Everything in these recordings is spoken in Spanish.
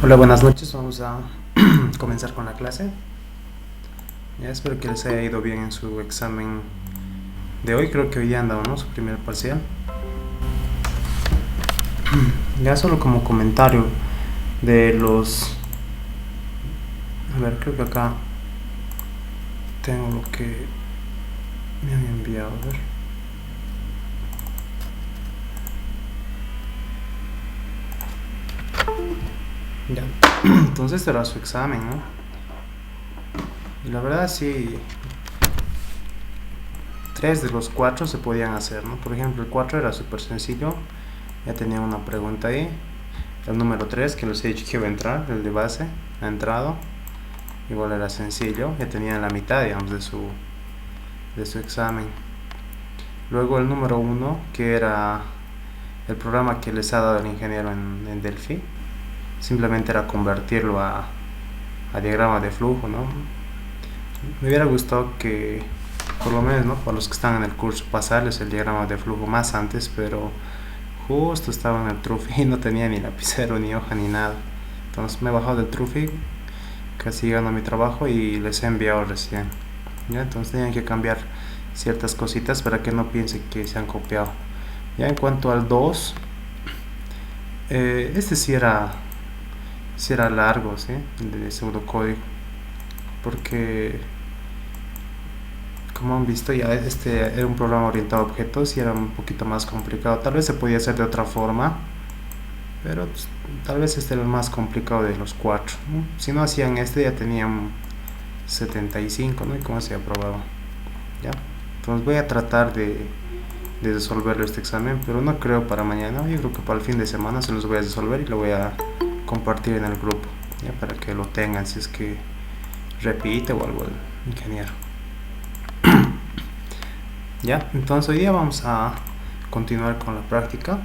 Hola, buenas noches. Vamos a comenzar con la clase. Ya espero que les haya ido bien en su examen de hoy. Creo que hoy ya han dado, ¿no?, su primer parcial. Ya solo como comentario de los... A ver, creo que acá tengo lo que me han enviado. A ver. Ya. Entonces este era su examen, ¿no? Y la verdad sí, 3 de los 4 se podían hacer, ¿no? Por ejemplo, el 4 era súper sencillo. Ya tenía una pregunta ahí. El número 3, que les he dicho que iba a entrar, el de base, ha entrado. Igual era sencillo, ya tenía la mitad, digamos, de su examen. Luego el número 1, que era el programa que les ha dado el ingeniero en Delphi. Simplemente era convertirlo a diagrama de flujo, ¿no? Me hubiera gustado que, por lo menos, ¿no?, para los que están en el curso, pasarles el diagrama de flujo más antes, pero justo estaba en el Trufi y no tenía ni lapicero, ni hoja, ni nada. Entonces me he bajado del Trufi, casi llegando a mi trabajo, y les he enviado recién. ¿Ya? Entonces tenían que cambiar ciertas cositas para que no piensen que se han copiado. Ya en cuanto al 2, este sí era largo, ¿sí?, de pseudocódigo, porque como han visto ya este era un programa orientado a objetos y era un poquito más complicado. Tal vez se podía hacer de otra forma, pero pues, tal vez este era el más complicado de los 4, ¿no? Si no hacían este ya tenían 75, ¿no? Y cómo se aprobaba. ¿Ya? Entonces voy a tratar de resolverlo este examen, pero no creo para mañana. Yo creo que para el fin de semana se los voy a resolver y lo voy a compartir en el grupo, ¿ya?, para que lo tengan si es que repite o algo el ingeniero. Ya, entonces hoy día vamos a continuar con la práctica.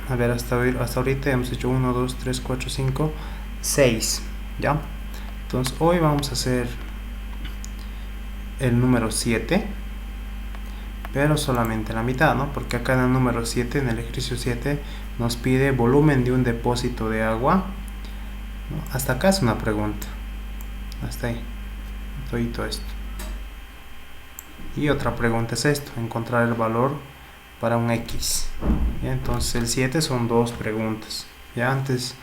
A ver, hasta ahorita hemos hecho 1, 2, 3, 4, 5, 6. ¿Ya? Entonces hoy vamos a hacer el número 7, pero solamente la mitad, ¿no? Porque acá en el número 7, en el ejercicio 7, nos pide volumen de un depósito de agua, ¿no? Hasta acá es una pregunta. Hasta ahí. Todo esto. Y otra pregunta es esto: encontrar el valor para un X. ¿Ya? Entonces el 7 son dos preguntas. Ya antes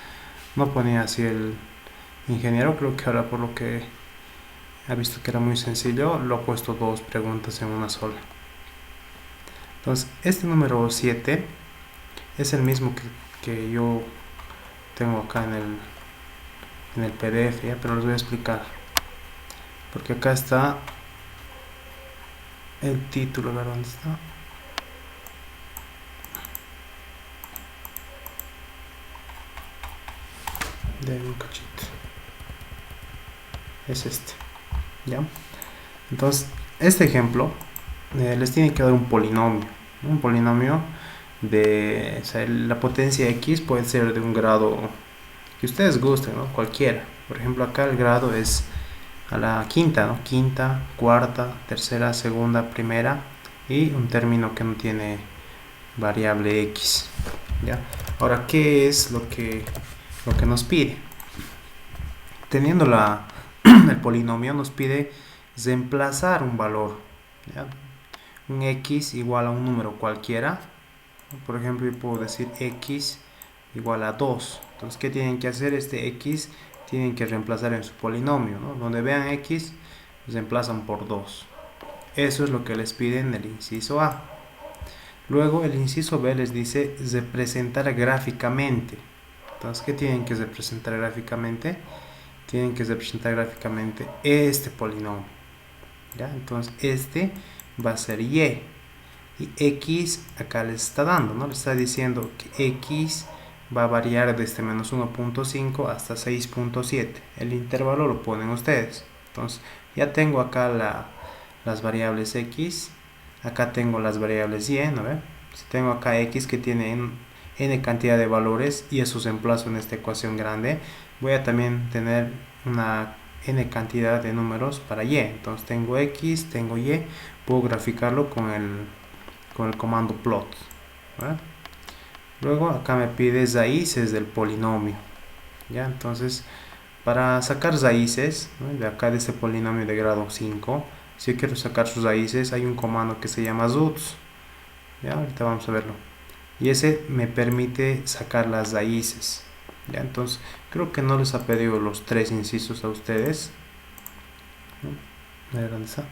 no ponía así el ingeniero, creo que ahora, por lo que ha visto que era muy sencillo, lo ha puesto dos preguntas en una sola. Entonces este número 7 es el mismo que yo tengo acá en el PDF, ¿ya? Pero les voy a explicar, porque acá está el título. A ver dónde está. De un cachito. Es este. ¿Ya? Entonces, este ejemplo les tiene que dar un polinomio. Un polinomio de... O sea, la potencia x puede ser de un grado que ustedes gusten, ¿no? Cualquiera. Por ejemplo, acá el grado es a la quinta, ¿no? Quinta, cuarta, tercera, segunda, primera, y un término que no tiene variable x. ¿Ya? Ahora, ¿qué es lo que nos pide? Teniendo el polinomio, nos pide reemplazar un valor, ¿ya? Un x igual a un número cualquiera. Por ejemplo, yo puedo decir x igual a 2. Entonces, ¿qué tienen que hacer? Este x tienen que reemplazar en su polinomio, ¿no? Donde vean x, reemplazan por 2. Eso es lo que les piden en el inciso A. Luego el inciso B les dice representar gráficamente. Entonces, ¿qué tienen que representar gráficamente? Tienen que representar gráficamente este polinomio, ¿ya? Entonces este va a ser y. Y x acá les está dando, ¿no? Les está diciendo que x va a variar desde menos 1.5 hasta 6.7. El intervalo lo ponen ustedes. Entonces ya tengo acá las variables x. Acá tengo las variables y, ¿no? Si tengo acá x que tiene n cantidad de valores y esos emplazo en esta ecuación grande, voy a también tener una n cantidad de números para y. Entonces tengo x, tengo y, puedo graficarlo con el comando plot, ¿verdad? Luego acá me pide raíces del polinomio. ¿ya? Entonces, para sacar raíces, ¿no?, de acá de este polinomio de grado 5, si yo quiero sacar sus raíces, hay un comando que se llama ZUTS, ¿ya? Ahorita vamos a verlo. Y ese me permite sacar las raíces, ¿ya? Entonces, creo que no les ha pedido los 3 incisos a ustedes. A ver, ¿dónde está?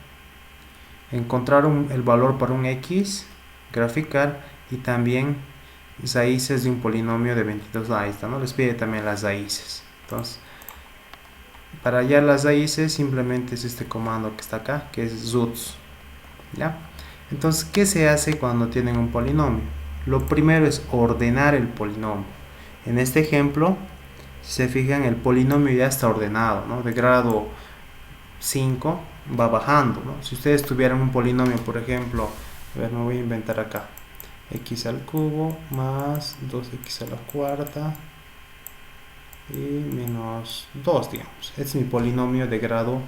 Encontrar el valor para un x, graficar, y también raíces de un polinomio de 22. Ahí está, ¿no? Les pide también las raíces. Entonces, para hallar las raíces simplemente es este comando que está acá, que es ZUTS, ¿ya? Entonces, ¿qué se hace cuando tienen un polinomio? Lo primero es ordenar el polinomio. En este ejemplo, si se fijan, el polinomio ya está ordenado, ¿no? De grado 5 va bajando, ¿no? Si ustedes tuvieran un polinomio, por ejemplo, a ver, me voy a inventar acá, x al cubo más 2x a la cuarta y menos 2, digamos. Este es mi polinomio de grado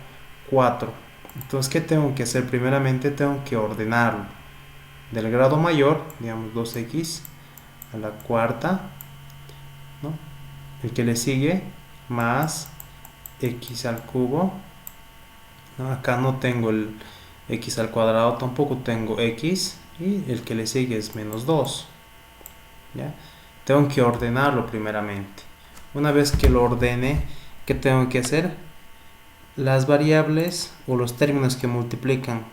4. Entonces, ¿qué tengo que hacer? Primeramente tengo que ordenarlo. Del grado mayor, digamos 2x a la cuarta, ¿no?, el que le sigue, más x al cubo, ¿no? Acá no tengo el x al cuadrado, tampoco tengo x, y el que le sigue es menos 2, ¿ya? Tengo que ordenarlo primeramente. Una vez que lo ordene, ¿qué tengo que hacer? Las variables o los términos que multiplican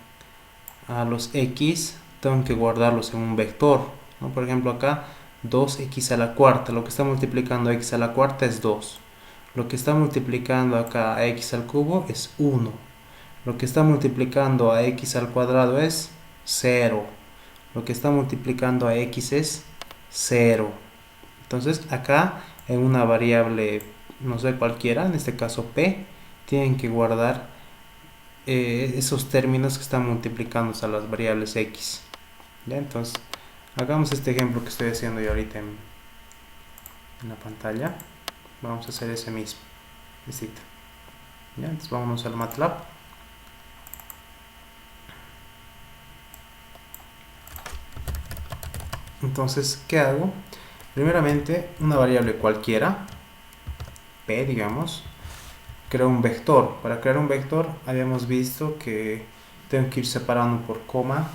a los x, tengo que guardarlos en un vector, ¿no? Por ejemplo, acá 2x a la cuarta, lo que está multiplicando a x a la cuarta es 2. Lo que está multiplicando acá a x al cubo es 1. Lo que está multiplicando a x al cuadrado es 0. Lo que está multiplicando a x es 0. Entonces acá en una variable, no sé, cualquiera, en este caso p, tienen que guardar esos términos que están multiplicándose a las variables x, ¿ya? Entonces hagamos este ejemplo que estoy haciendo yo ahorita en la pantalla. Vamos a hacer ese mismo, ¿ya? Entonces vámonos al MATLAB. Entonces, ¿qué hago? Primeramente, una variable cualquiera, p, digamos, creo un vector. Para crear un vector habíamos visto que tengo que ir separando por coma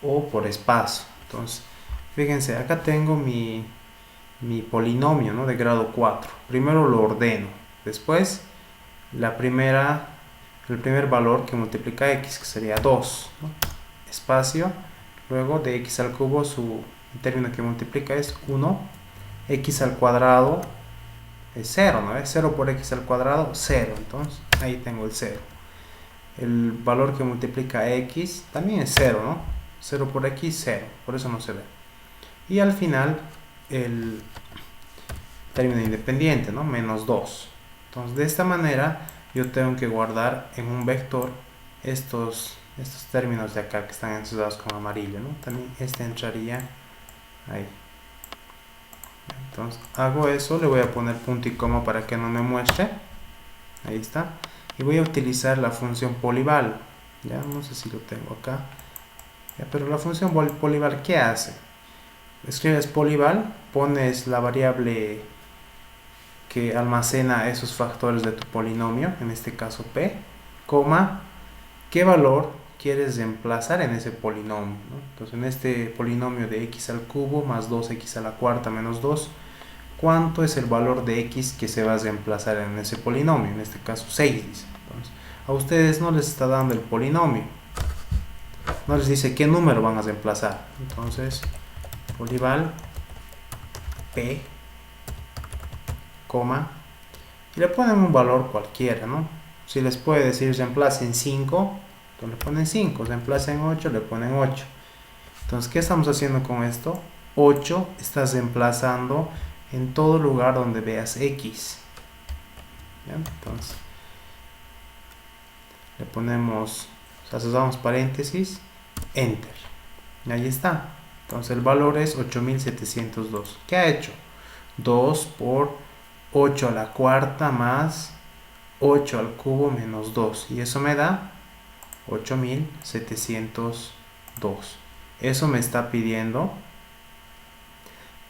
o por espacio. Entonces, fíjense, acá tengo mi polinomio, ¿no?, de grado 4. Primero lo ordeno, después el primer valor que multiplica x, que sería 2, ¿no?, espacio, luego de x al cubo, el término que multiplica es 1, x al cuadrado es 0, ¿no? Es 0 por x al cuadrado, 0, entonces ahí tengo el 0. El valor que multiplica x también es 0, ¿no? 0 por x, 0, por eso no se ve. Y al final el término independiente, ¿no?, menos 2. Entonces, de esta manera yo tengo que guardar en un vector estos términos de acá que están ensuciados con amarillo, ¿no? También este entraría ahí. Entonces hago eso, le voy a poner punto y coma para que no me muestre. Ahí está. Y voy a utilizar la función polyval. Ya no sé si lo tengo acá. Ya, pero la función polyval, ¿qué hace? Escribes polyval, pones la variable que almacena esos factores de tu polinomio, en este caso p, coma, ¿qué valor quieres reemplazar en ese polinomio, ¿no? Entonces, en este polinomio de x al cubo más 2x a la cuarta menos 2, ¿cuánto es el valor de x que se va a reemplazar en ese polinomio? En este caso 6, dice. Entonces, a ustedes no les está dando el polinomio, no les dice qué número van a reemplazar. Entonces, polyval p, coma, y le ponen un valor cualquiera, ¿no? Si les puede decir reemplacen 5, entonces le ponen 5, reemplacen 8, le ponen 8. Entonces, ¿qué estamos haciendo con esto? 8 estás reemplazando en todo lugar donde veas x. ¿Bien? Entonces, le ponemos, o sea, cerramos paréntesis, enter. Y ahí está. Entonces, el valor es 8702. ¿Qué ha hecho? 2 por 8 a la cuarta más 8 al cubo menos 2. Y eso me da 8702. Eso me está pidiendo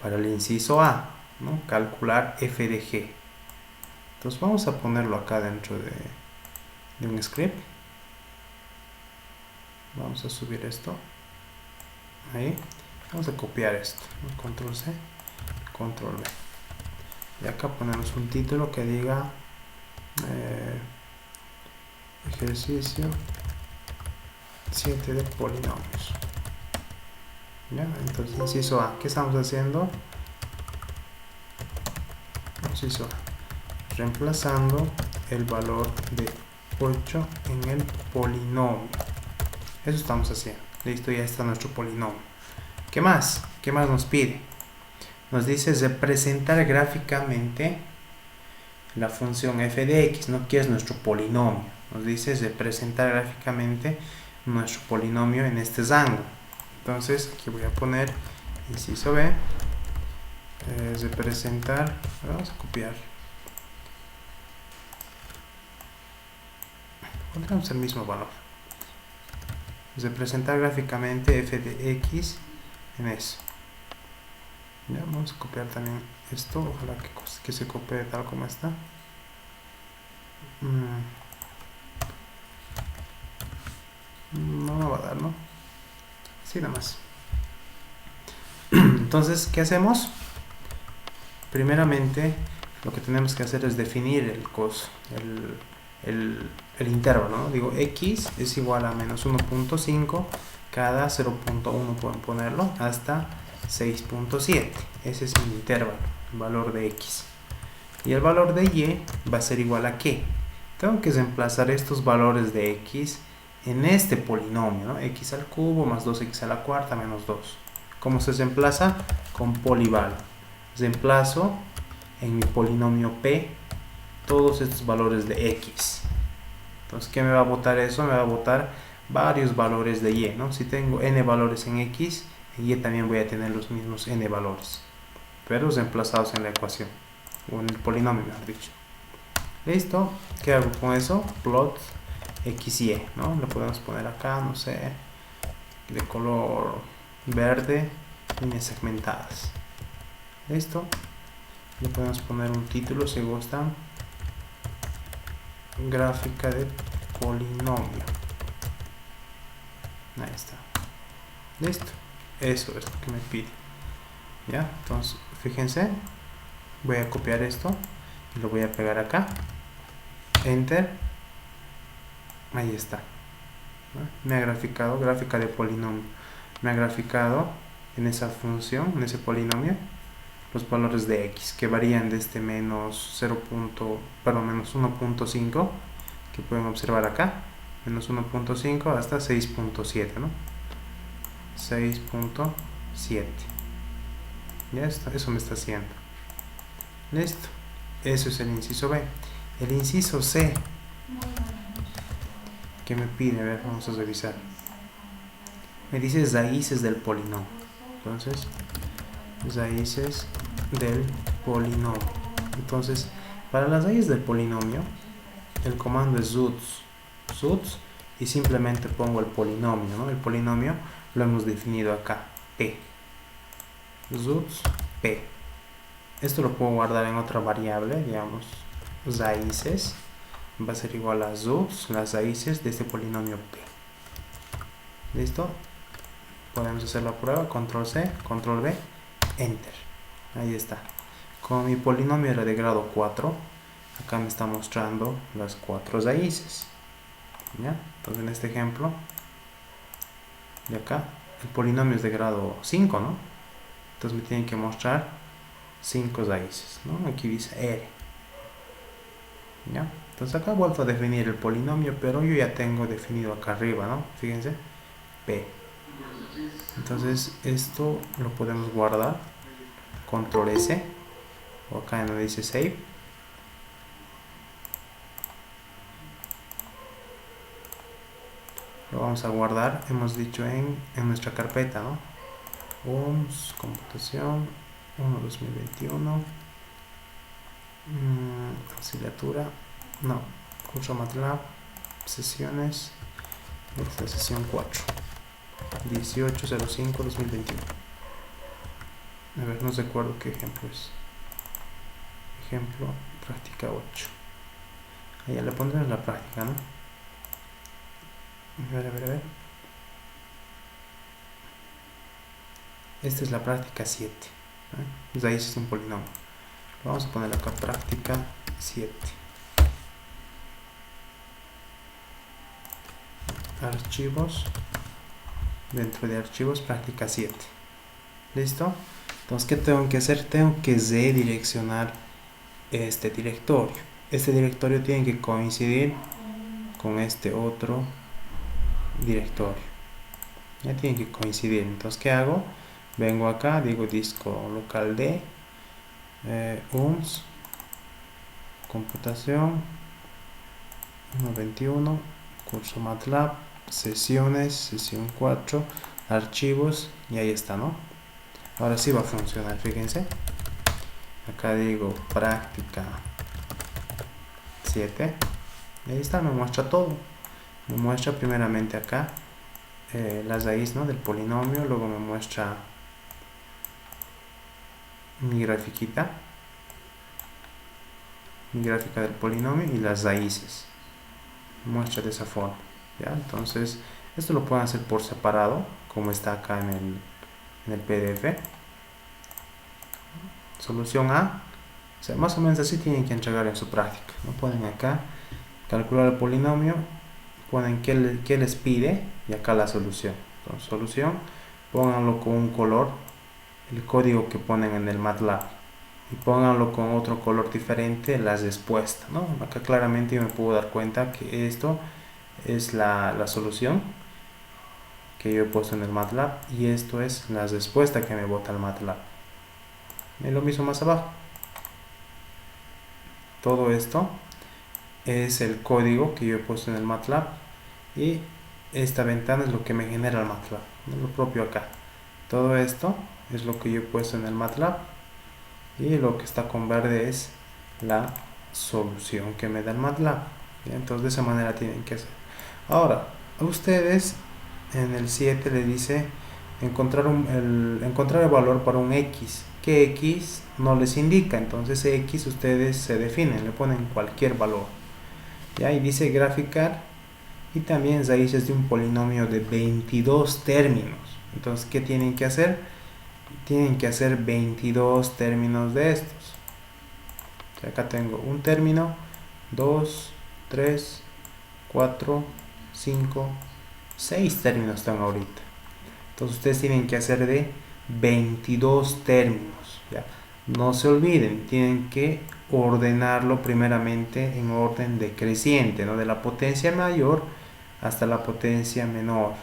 para el inciso A, ¿no?, calcular f de g. Entonces vamos a ponerlo acá dentro de un script. Vamos a subir esto ahí. Vamos a copiar esto, control C, control V, y acá ponemos un título que diga ejercicio 7 de polinomios. ¿Ya? Entonces, inciso A, ¿qué estamos haciendo? Inciso A, reemplazando el valor de 8 en el polinomio. Eso estamos haciendo. Listo, ya está nuestro polinomio. ¿Qué más? ¿Qué más nos pide? Nos dice representar gráficamente la función f de x, ¿no? Que es nuestro polinomio. Nos dice representar gráficamente nuestro polinomio en este rango. Entonces, aquí voy a poner inciso B, representar, vamos a copiar. Pondremos el mismo valor. Representar gráficamente f de x en eso. Ya, vamos a copiar también esto, ojalá que se copie tal como está. No me va a dar, ¿no? Sí, nada más. Entonces, ¿qué hacemos? Primeramente, lo que tenemos que hacer es definir el coso, el intervalo, ¿no? Digo, x es igual a menos 1.5 cada 0.1 pueden ponerlo hasta 6.7. Ese es mi intervalo, el valor de x. Y el valor de y va a ser igual a ¿qué? Tengo que reemplazar estos valores de x en este polinomio, ¿no? X al cubo más 2x a la cuarta menos 2. ¿Cómo se reemplaza? Con polival. Reemplazo en mi polinomio p todos estos valores de x. Entonces, ¿qué me va a botar eso? Me va a botar varios valores de y, ¿no? Si tengo n valores en x, en y también voy a tener los mismos n valores, pero reemplazados en la ecuación, o en el polinomio, mejor dicho. Listo. ¿Qué hago con eso? Plot x y, ¿no? Lo podemos poner acá, no sé, de color verde, líneas segmentadas. Listo. Le podemos poner un título si gustan, gráfica de polinomio. Ahí está. Listo. Eso es lo que me pide. Ya, entonces fíjense, voy a copiar esto y lo voy a pegar acá. Enter. Ahí está. Me ha graficado, gráfica de polinomio. Me ha graficado en esa función, en ese polinomio, los valores de x que varían desde menos 1.5 que pueden observar acá, menos 1.5 hasta 6.7, ¿no? 6.7. Ya está, eso me está haciendo. Listo. Eso es el inciso B. El inciso C, ¿qué me pide? A ver, vamos a revisar. Me dice raíces del polinomio. Entonces, raíces del polinomio. Entonces, para las raíces del polinomio, el comando es zuts y simplemente pongo el polinomio, ¿no? El polinomio lo hemos definido acá, p. Zuts p. Esto lo puedo guardar en otra variable, digamos, raíces. Va a ser igual a zuts, las raíces de este polinomio p. ¿Listo? Podemos hacer la prueba, control C, control V, enter. Ahí está. Como mi polinomio era de grado 4, acá me está mostrando las 4 raíces. ¿Ya? Entonces en este ejemplo, de acá, el polinomio es de grado 5, ¿no? Entonces me tienen que mostrar 5 raíces, ¿no? Aquí dice R. ¿Ya? Entonces acá he vuelto a definir el polinomio, pero yo ya tengo definido acá arriba, ¿no? Fíjense, P. Entonces esto lo podemos guardar, control S, o acá donde dice save. Lo vamos a guardar, hemos dicho en nuestra carpeta, ¿no? OMS, computación, 1-2021, asignatura, no, curso MATLAB, sesiones, esta sesión 4, 18/05/2021. A ver, no recuerdo qué ejemplo es. Ejemplo, práctica 8. Ya le pondremos la práctica, ¿no? A ver. Esta es la práctica 7. Pues ahí es un polinomio. Vamos a poner acá práctica 7. Archivos. Dentro de archivos, práctica 7. ¿Listo? Entonces, ¿qué tengo que hacer? Tengo que redireccionar este directorio. Este directorio tiene que coincidir con este otro directorio. Ya tiene que coincidir. Entonces, ¿qué hago? Vengo acá, digo disco local D, UMS, computación, 1.21, curso MATLAB, sesiones, sesión 4, archivos, y ahí está, ¿no? Ahora sí va a funcionar, fíjense. Acá digo práctica 7. Y ahí está, me muestra todo. Me muestra primeramente acá las raíces, ¿no?, del polinomio. Luego me muestra mi grafiquita, mi gráfica del polinomio y las raíces. Me muestra de esa forma. ¿Ya? Entonces, esto lo pueden hacer por separado, como está acá en el PDF. Solución A. O sea, más o menos así tienen que entregar en su práctica, ¿no? Ponen acá, calcular el polinomio, ponen qué les pide y acá la solución. Entonces, solución, pónganlo con un color, el código que ponen en el MATLAB, y pónganlo con otro color diferente, las respuestas, ¿no? Acá claramente yo me puedo dar cuenta que esto es la solución que yo he puesto en el MATLAB y esto es la respuesta que me bota el MATLAB. Y lo mismo más abajo. Todo esto es el código que yo he puesto en el MATLAB y esta ventana es lo que me genera el MATLAB, ¿no? Lo propio acá. Todo esto es lo que yo he puesto en el MATLAB y lo que está con verde es la solución que me da el MATLAB. ¿Ya? Entonces de esa manera tienen que hacer. Ahora, a ustedes en el 7 le dice encontrar el valor para un X. ¿Qué X? No les indica, entonces X ustedes se definen, le ponen cualquier valor. ¿Ya? Y dice graficar y también raíces de un polinomio de 22 términos. Entonces, ¿qué tienen que hacer? Tienen que hacer 22 términos de estos. O sea, acá tengo un término, 2, 3, 4, 5, 6 términos están ahorita. Entonces ustedes tienen que hacer de 22 términos. ¿Ya? No se olviden, tienen que ordenarlo primeramente en orden decreciente, ¿no? De la potencia mayor hasta la potencia menor.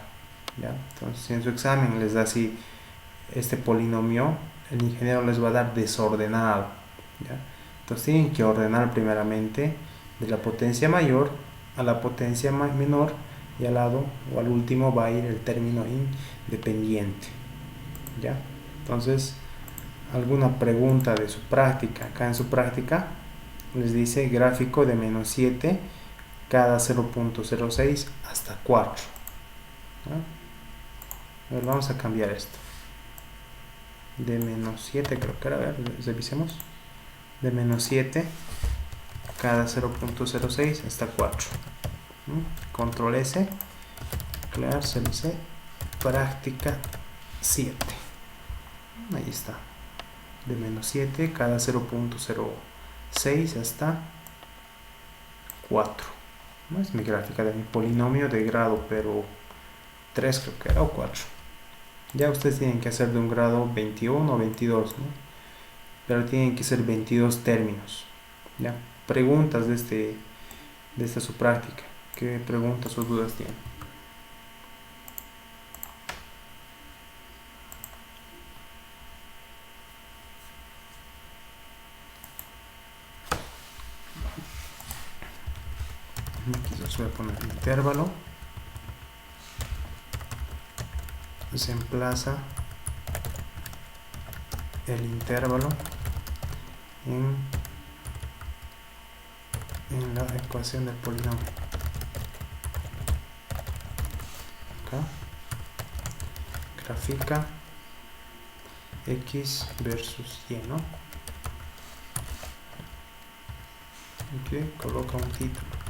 ¿Ya? Entonces en su examen les da así este polinomio, el ingeniero les va a dar desordenado. ¿Ya? Entonces tienen que ordenar primeramente de la potencia mayor a la potencia menor y al lado o al último va a ir el término independiente. ¿Ya? Entonces, alguna pregunta de su práctica. Acá en su práctica les dice gráfico de menos 7 cada 0.06 hasta 4. ¿Ya? A ver, vamos a cambiar esto. De menos 7 creo que era, a ver, revisemos. De menos 7 cada 0.06 hasta 4. Control S, clear, CLC, práctica 7. Ahí está. De menos 7 cada 0.06 hasta 4. ¿No? Es mi gráfica de mi polinomio de grado, pero 3 creo que era, o 4. Ya ustedes tienen que hacer de un grado 21 o 22, ¿no? Pero tienen que ser 22 términos. ¿Ya? Preguntas de esta su práctica. ¿Qué preguntas o dudas tienen? Aquí les voy a poner el intervalo. Se emplaza el intervalo en la ecuación del polinomio. Acá grafica x versus y, ¿no? Aquí coloca un título.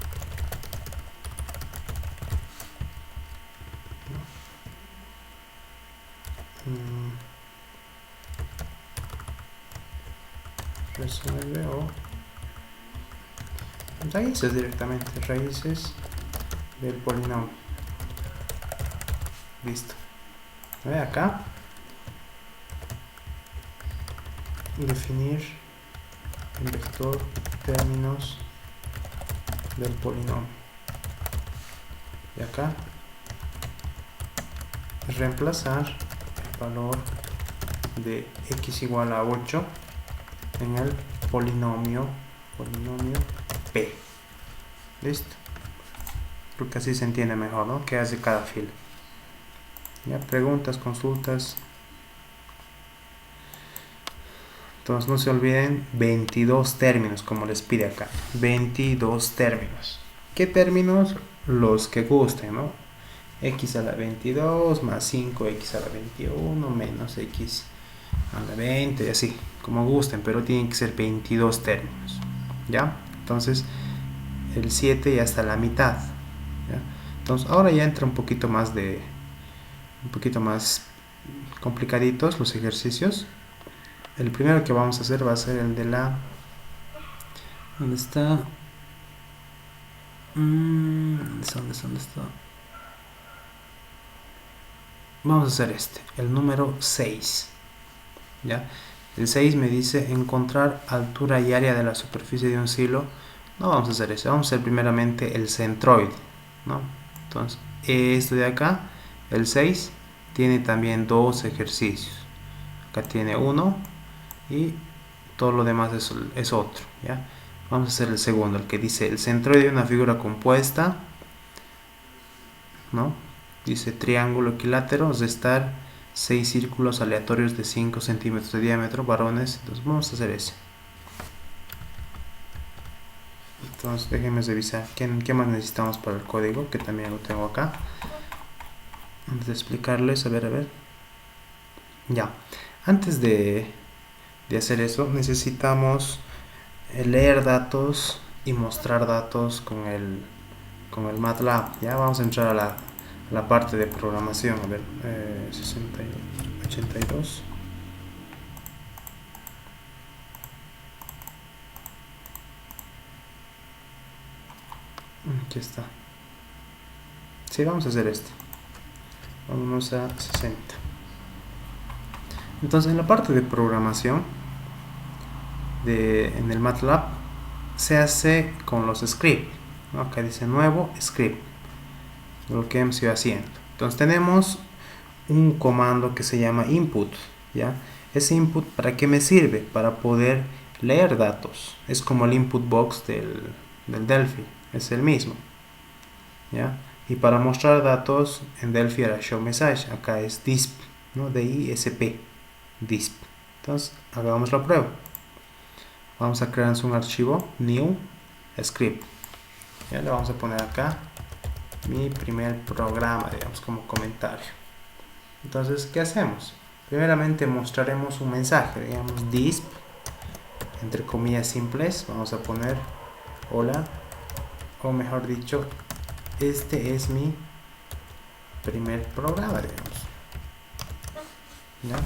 resuelve o raíces directamente, raíces del polinomio. Listo. Ve acá. Definir el vector términos del polinomio. Y acá reemplazar el valor de x igual a 8 en el polinomio p. Listo. Creo que así se entiende mejor, ¿no? ¿Qué hace cada fila? Ya, preguntas, consultas. Entonces no se olviden 22 términos, como les pide acá. 22 términos. ¿Qué términos? Los que gusten, ¿no? X a la 22 más 5x a la 21 menos x a la 20, así, como gusten, pero tienen que ser 22 términos. ¿Ya? Entonces, el 7 ya está a la mitad. ¿Ya? Entonces, ahora ya entra un poquito más complicaditos los ejercicios. El primero que vamos a hacer va a ser el de la... ¿Dónde está? ¿Dónde está? Vamos a hacer este, el número 6. ¿Ya? El 6 me dice encontrar altura y área de la superficie de un silo. No vamos a hacer eso, vamos a hacer primeramente el centroide, ¿no? Entonces, esto de acá, el 6, tiene también dos ejercicios. Acá tiene uno y todo lo demás es otro, ¿ya? Vamos a hacer el segundo, el que dice el centroide de una figura compuesta, ¿no? Dice triángulo equilátero, restar 6 círculos aleatorios de 5 centímetros de diámetro, varones. Entonces vamos a hacer ese. Entonces déjenme revisar qué más necesitamos para el código, que también lo tengo acá. Antes de explicarles, a ver. Ya, antes de hacer eso, necesitamos leer datos y mostrar datos con el MATLAB. Ya vamos a entrar a la parte de programación. A ver, 82. Aquí está. Sí, vamos a hacer esto. Vámonos a 60. Entonces, en la parte de programación en el MATLAB se hace con los scripts, ¿no? Acá dice nuevo script, lo que hemos ido haciendo. Entonces tenemos un comando que se llama input, ¿ya? Ese input, ¿para qué me sirve? Para poder leer datos. Es como el input box del Delphi, es el mismo, ¿ya? Y para mostrar datos en Delphi era show message, acá es disp, ¿no? DISP, disp. Entonces hagamos la prueba. Vamos a crear un archivo new script. Ya le vamos a poner acá mi primer programa, digamos, como comentario. Entonces, ¿qué hacemos? Primeramente mostraremos un mensaje, digamos disp, entre comillas simples, vamos a poner hola, o mejor dicho, este es mi primer programa, digamos. ¿Ya?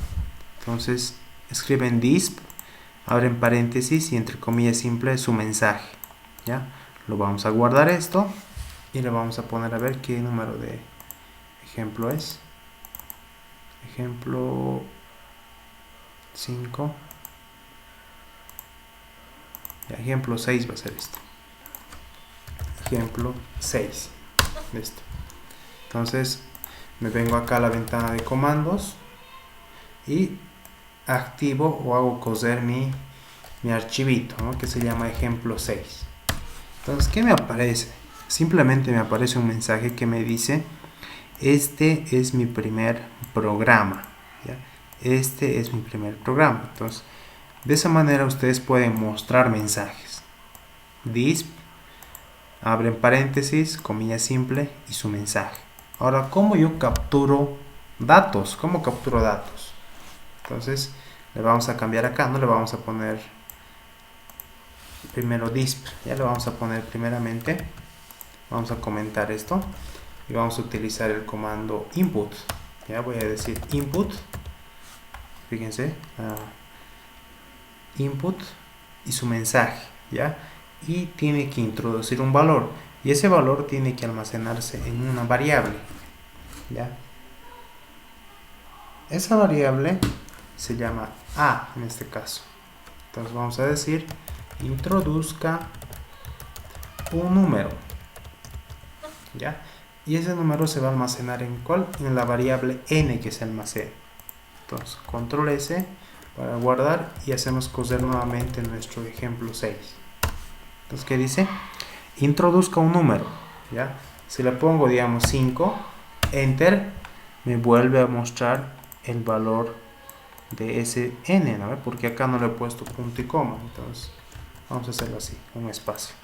Entonces, escriben disp, abren paréntesis y entre comillas simples su mensaje. ¿Ya? Lo vamos a guardar esto y le vamos a poner a ver qué número de ejemplo es. Ejemplo 5. Ejemplo 6 va a ser esto. Ejemplo 6. Listo. Entonces me vengo acá a la ventana de comandos y activo o hago coser mi archivito, ¿no? Que se llama ejemplo 6. Entonces, ¿qué me aparece? Simplemente me aparece un mensaje que me dice este es mi primer programa, ¿ya? Este es mi primer programa. Entonces, de esa manera ustedes pueden mostrar mensajes. Disp, abren paréntesis, comilla simple y su mensaje. Ahora, ¿cómo yo capturo datos? ¿Cómo capturo datos? Entonces, le vamos a cambiar acá, no le vamos a poner primero disp, ya le vamos a poner primeramente, vamos a comentar esto y vamos a utilizar el comando input. Ya voy a decir input fíjense, input y su mensaje, ¿ya? Y tiene que introducir un valor, y ese valor tiene que almacenarse en una variable, ¿ya? Esa variable se llama A en este caso. Entonces vamos a decir introduzca un número, ¿ya? Y ese número se va a almacenar en ¿cuál? En la variable n que se almacena. Entonces control S para guardar y hacemos coser nuevamente nuestro ejemplo 6. Entonces, ¿qué dice? Introduzca un número, ¿ya? Si le pongo, digamos, 5, enter, me vuelve a mostrar el valor de ese n, ¿no? Porque acá no le he puesto punto y coma. Entonces vamos a hacerlo así, un espacio.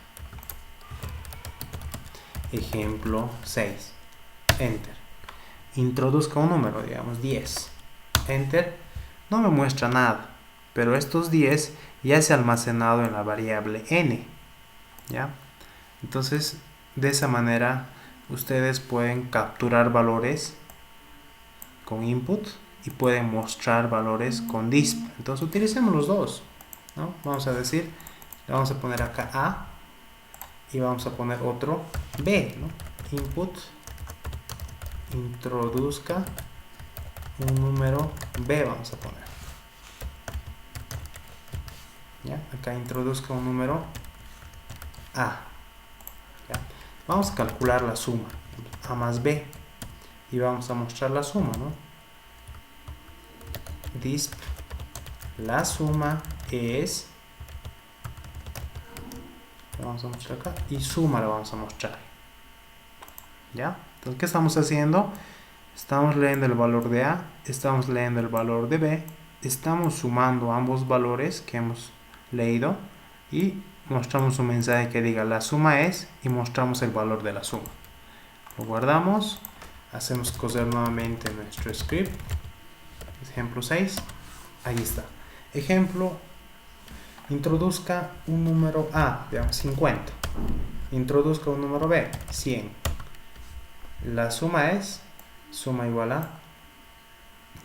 Ejemplo 6, enter. Introduzca un número, digamos 10, enter. No me muestra nada, pero estos 10 ya se ha almacenado en la variable n, ¿ya? Entonces, de esa manera ustedes pueden capturar valores con input y pueden mostrar valores con disp. Entonces utilicemos los dos, ¿no? Vamos a decir, le vamos a poner acá A y vamos a poner otro B, ¿no? Input introduzca un número B, vamos a poner, ¿ya? Acá introduzca un número A, ¿ya? Vamos a calcular la suma, A más B, y vamos a mostrar la suma, ¿no? Disp, la suma es, la vamos a mostrar acá, y suma la vamos a mostrar, ¿ya? Entonces, ¿qué estamos haciendo? Estamos leyendo el valor de A, estamos leyendo el valor de B, estamos sumando ambos valores que hemos leído y mostramos un mensaje que diga la suma es, y mostramos el valor de la suma. Lo guardamos, hacemos coser nuevamente nuestro script, ejemplo 6, ahí está. Ejemplo, introduzca un número A, digamos 50, introduzca un número B, 100. La suma es, suma igual a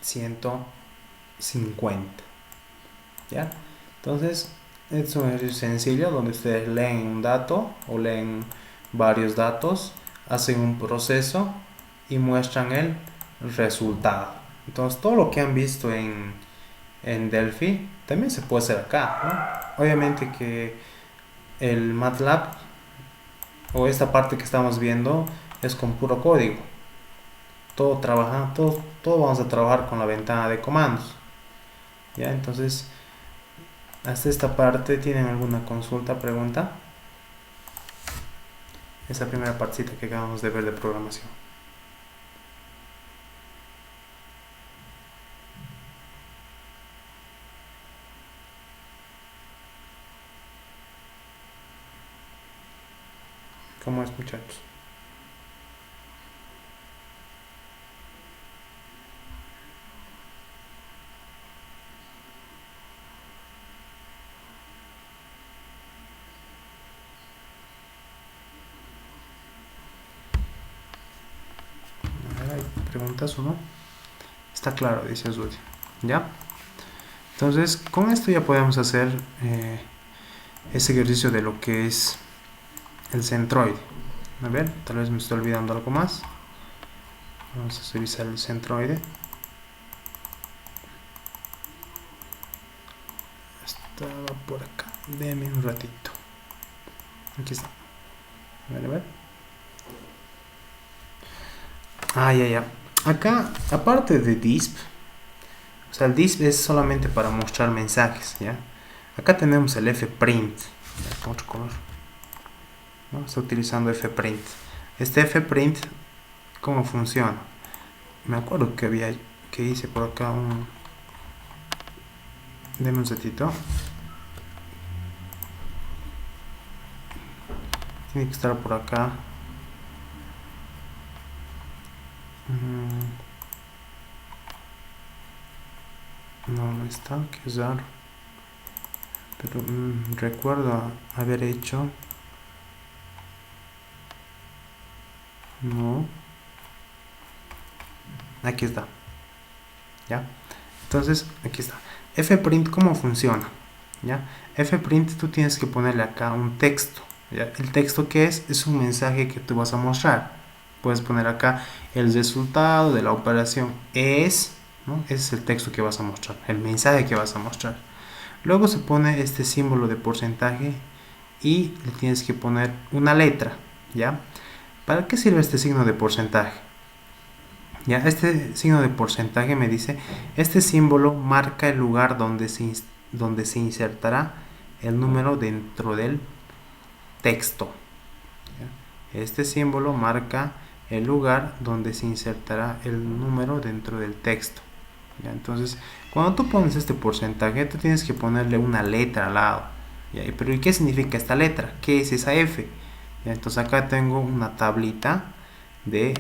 150, ¿ya? Entonces, es un ejercicio sencillo donde ustedes leen un dato o leen varios datos, hacen un proceso y muestran el resultado. Entonces, todo lo que han visto en Delphi también se puede hacer acá, ¿no? Obviamente que el MATLAB o esta parte que estamos viendo es con puro código. Todo vamos a trabajar con la ventana de comandos, ¿ya? Entonces, hasta esta parte, ¿tienen alguna consulta, pregunta? Esa primera partecita que acabamos de ver de programación. ¿Cómo es, muchachos? A ver, ¿hay preguntas o no? Está claro, dice Azul. ¿Ya? Entonces, con esto ya podemos hacer ese ejercicio de lo que es el centroide. A ver, tal vez me estoy olvidando algo más. Vamos a revisar el centroide. Estaba por acá. Denme un ratito. Aquí está. A ver. Ah, ya. Acá, aparte de disp, o sea, el disp es solamente para mostrar mensajes, ¿ya? Acá tenemos el fprint, con otro color, ¿no? Está utilizando fprint. Este fprint, ¿cómo funciona? Me acuerdo que hice por acá un... Deme un ratito. Tiene que estar por acá. No está, qué raro. Pero recuerdo haber hecho... No. Aquí está. ¿Ya? Entonces, aquí está. Fprint, ¿cómo funciona? ¿Ya? Fprint, tú tienes que ponerle acá un texto. ¿Ya? El texto que es un mensaje que tú vas a mostrar. Puedes poner acá el resultado de la operación es, ¿no? Ese es el texto que vas a mostrar, el mensaje que vas a mostrar. Luego se pone este símbolo de porcentaje y le tienes que poner una letra, ¿ya? ¿Para qué sirve este signo de porcentaje? Ya, este signo de porcentaje me dice, este símbolo marca el lugar donde se insertará el número dentro del texto. ¿Ya? Este símbolo marca el lugar donde se insertará el número dentro del texto. ¿Ya? Entonces, cuando tú pones este porcentaje, tú tienes que ponerle una letra al lado. ¿Ya? Pero ¿y qué significa esta letra? ¿Qué es esa F? ¿Ya? Entonces acá tengo una tablita de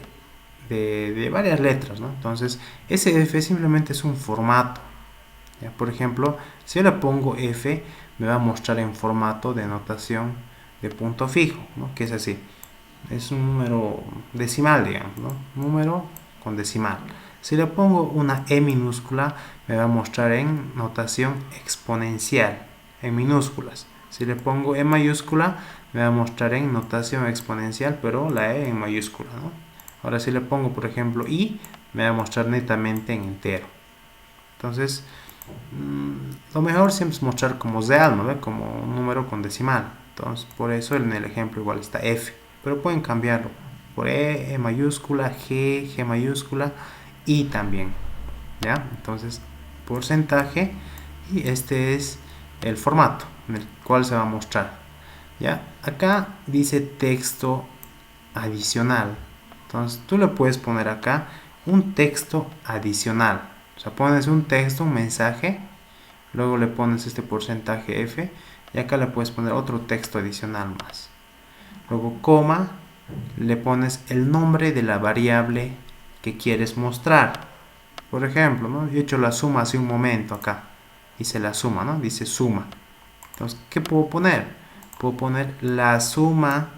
varias letras, ¿no? Entonces, ese F simplemente es un formato. ¿Ya? Por ejemplo, si yo le pongo F, me va a mostrar en formato de notación de punto fijo, ¿no? Que es así. Es un número decimal, digamos, ¿no? Número con decimal. Si le pongo una E minúscula, me va a mostrar en notación exponencial, en minúsculas. Si le pongo E mayúscula, me va a mostrar en notación exponencial, pero la E en mayúscula, ¿no? Ahora si le pongo, por ejemplo, I, me va a mostrar netamente en entero. Entonces, lo mejor siempre es mostrar como real, ¿no? Como un número con decimal. Entonces, por eso en el ejemplo igual está F. Pero pueden cambiarlo por E, E mayúscula, G, G mayúscula, I también. ¿Ya? Entonces, porcentaje, y este es el formato en el cual se va a mostrar. ¿Ya? Acá dice texto adicional. Entonces, tú le puedes poner acá un texto adicional. O sea, pones un texto, un mensaje, luego le pones este porcentaje F y acá le puedes poner otro texto adicional más. Luego, coma, le pones el nombre de la variable que quieres mostrar. Por ejemplo, ¿no? He hecho la suma hace un momento acá. Hice la suma, ¿no? Dice suma. Entonces, ¿qué puedo poner? Puedo poner la suma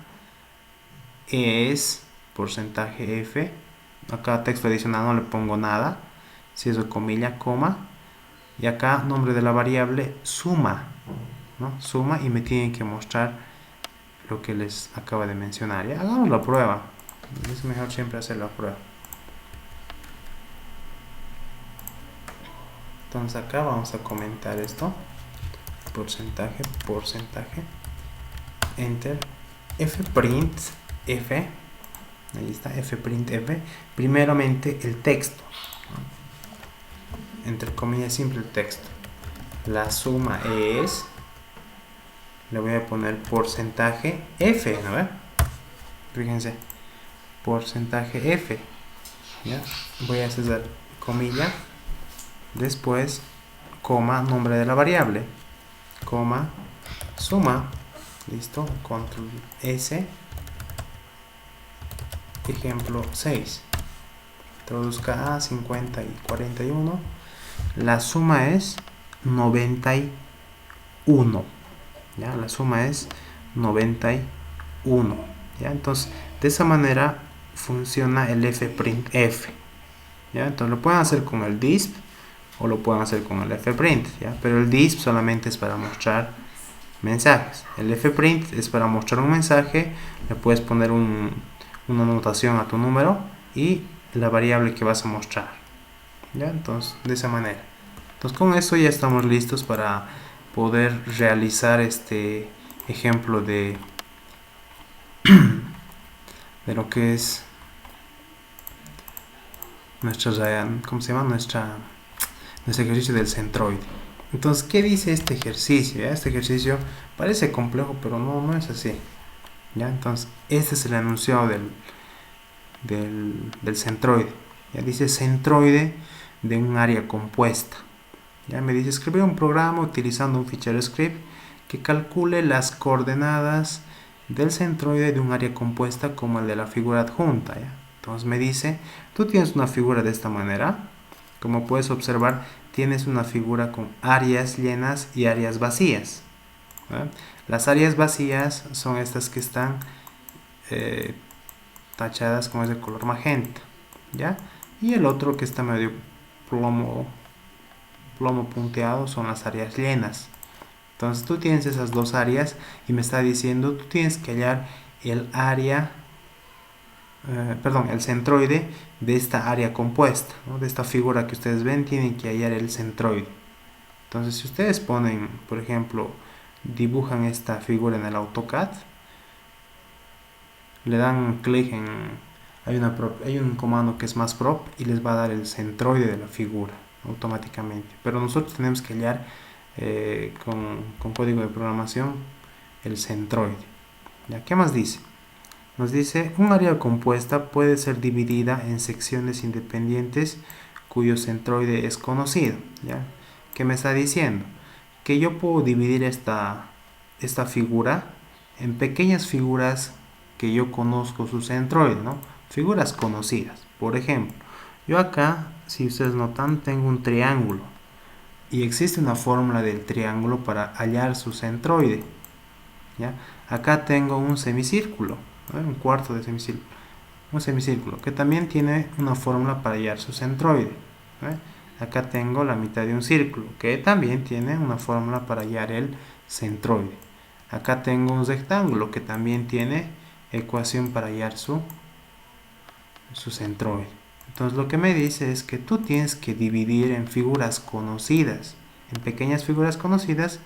es porcentaje F. Acá texto adicional no le pongo nada. Si eso comilla, coma. Y acá nombre de la variable suma, ¿no? Suma y me tienen que mostrar lo que les acabo de mencionar. Ya hagamos la prueba. Es mejor siempre hacer la prueba. Entonces acá vamos a comentar esto. Porcentaje, porcentaje. Enter. Fprint F. Ahí está, Fprint F. Primeramente el texto. Entre comillas simple el texto. La suma es, le voy a poner porcentaje F, ¿no? Fíjense, porcentaje F. ¿Ya? Voy a hacer comilla, después coma, nombre de la variable, coma, suma, listo, control S, ejemplo 6, traduzca a 50 y 41, la suma es 91, ¿ya? La suma es 91, ¿ya? Entonces, de esa manera funciona el fprint F, ¿ya? Entonces lo pueden hacer con el disp o lo pueden hacer con el fprint, ¿ya? Pero el disp solamente es para mostrar mensajes. El fprint es para mostrar un mensaje, le puedes poner una anotación a tu número y la variable que vas a mostrar, ¿ya? Entonces, de esa manera. Entonces, con esto ya estamos listos para poder realizar este ejemplo de lo que es nuestra, ¿cómo se llama? Nuestro ejercicio del centroide. Entonces, ¿qué dice este ejercicio? ¿Ya? Este ejercicio parece complejo, pero no es así. ¿Ya? Entonces, este es el enunciado del centroide. ¿Ya? Dice centroide de un área compuesta. Ya me dice escribir un programa utilizando un fichero script que calcule las coordenadas del centroide de un área compuesta como el de la figura adjunta. ¿Ya? Entonces me dice, tú tienes una figura de esta manera. Como puedes observar, tienes una figura con áreas llenas y áreas vacías. ¿Ya? Las áreas vacías son estas que están tachadas con ese color magenta. ¿Ya? Y el otro que está medio plomo plomo punteado son las áreas llenas. Entonces tú tienes esas dos áreas y me está diciendo, tú tienes que hallar el área, el centroide de esta área compuesta, ¿no? De esta figura que ustedes ven, tienen que hallar el centroide. Entonces si ustedes ponen, por ejemplo, dibujan esta figura en el AutoCAD, le dan clic en, hay un comando que es más prop y les va a dar el centroide de la figura automáticamente, pero nosotros tenemos que hallar con código de programación el centroide. ¿Ya? ¿Qué más dice? Nos dice, un área compuesta puede ser dividida en secciones independientes cuyo centroide es conocido. ¿Ya? ¿Qué me está diciendo? Que yo puedo dividir esta figura en pequeñas figuras que yo conozco su centroide, ¿no? Figuras conocidas. Por ejemplo, yo acá, si ustedes notan, tengo un triángulo y existe una fórmula del triángulo para hallar su centroide. ¿Ya? Acá tengo un semicírculo, ¿no? Un cuarto de semicírculo, un semicírculo que también tiene una fórmula para hallar su centroide. ¿No? Acá tengo la mitad de un círculo que también tiene una fórmula para hallar el centroide. Acá tengo un rectángulo que también tiene ecuación para hallar su centroide. Entonces lo que me dice es que tú tienes que dividir en figuras conocidas, en pequeñas figuras conocidas,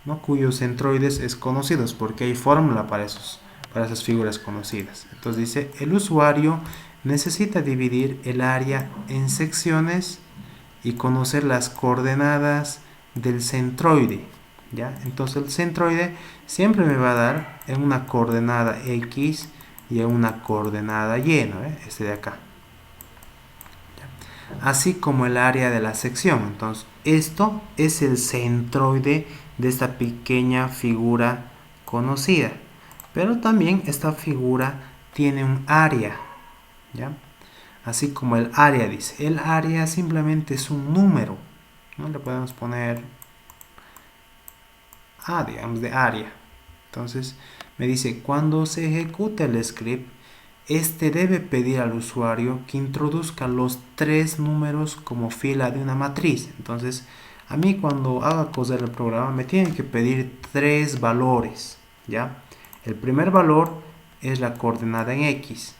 ¿no? Cuyos centroides es conocidos, porque hay fórmula para esas figuras conocidas. Entonces dice, el usuario necesita dividir el área en secciones y conocer las coordenadas del centroide. ¿Ya? Entonces el centroide siempre me va a dar en una coordenada X y en una coordenada Y, ¿no? Este de acá. ¿Ya? Así como el área de la sección. Entonces esto es el centroide de esta pequeña figura conocida. Pero también esta figura tiene un área. ¿Ya? Así como el área dice. El área simplemente es un número, ¿no? Le podemos poner A, digamos, de área. Entonces me dice, cuando se ejecute el script, este debe pedir al usuario que introduzca los 3 números como fila de una matriz. Entonces, a mí cuando haga coser el programa me tienen que pedir 3 valores, ¿ya? El primer valor es la coordenada en X.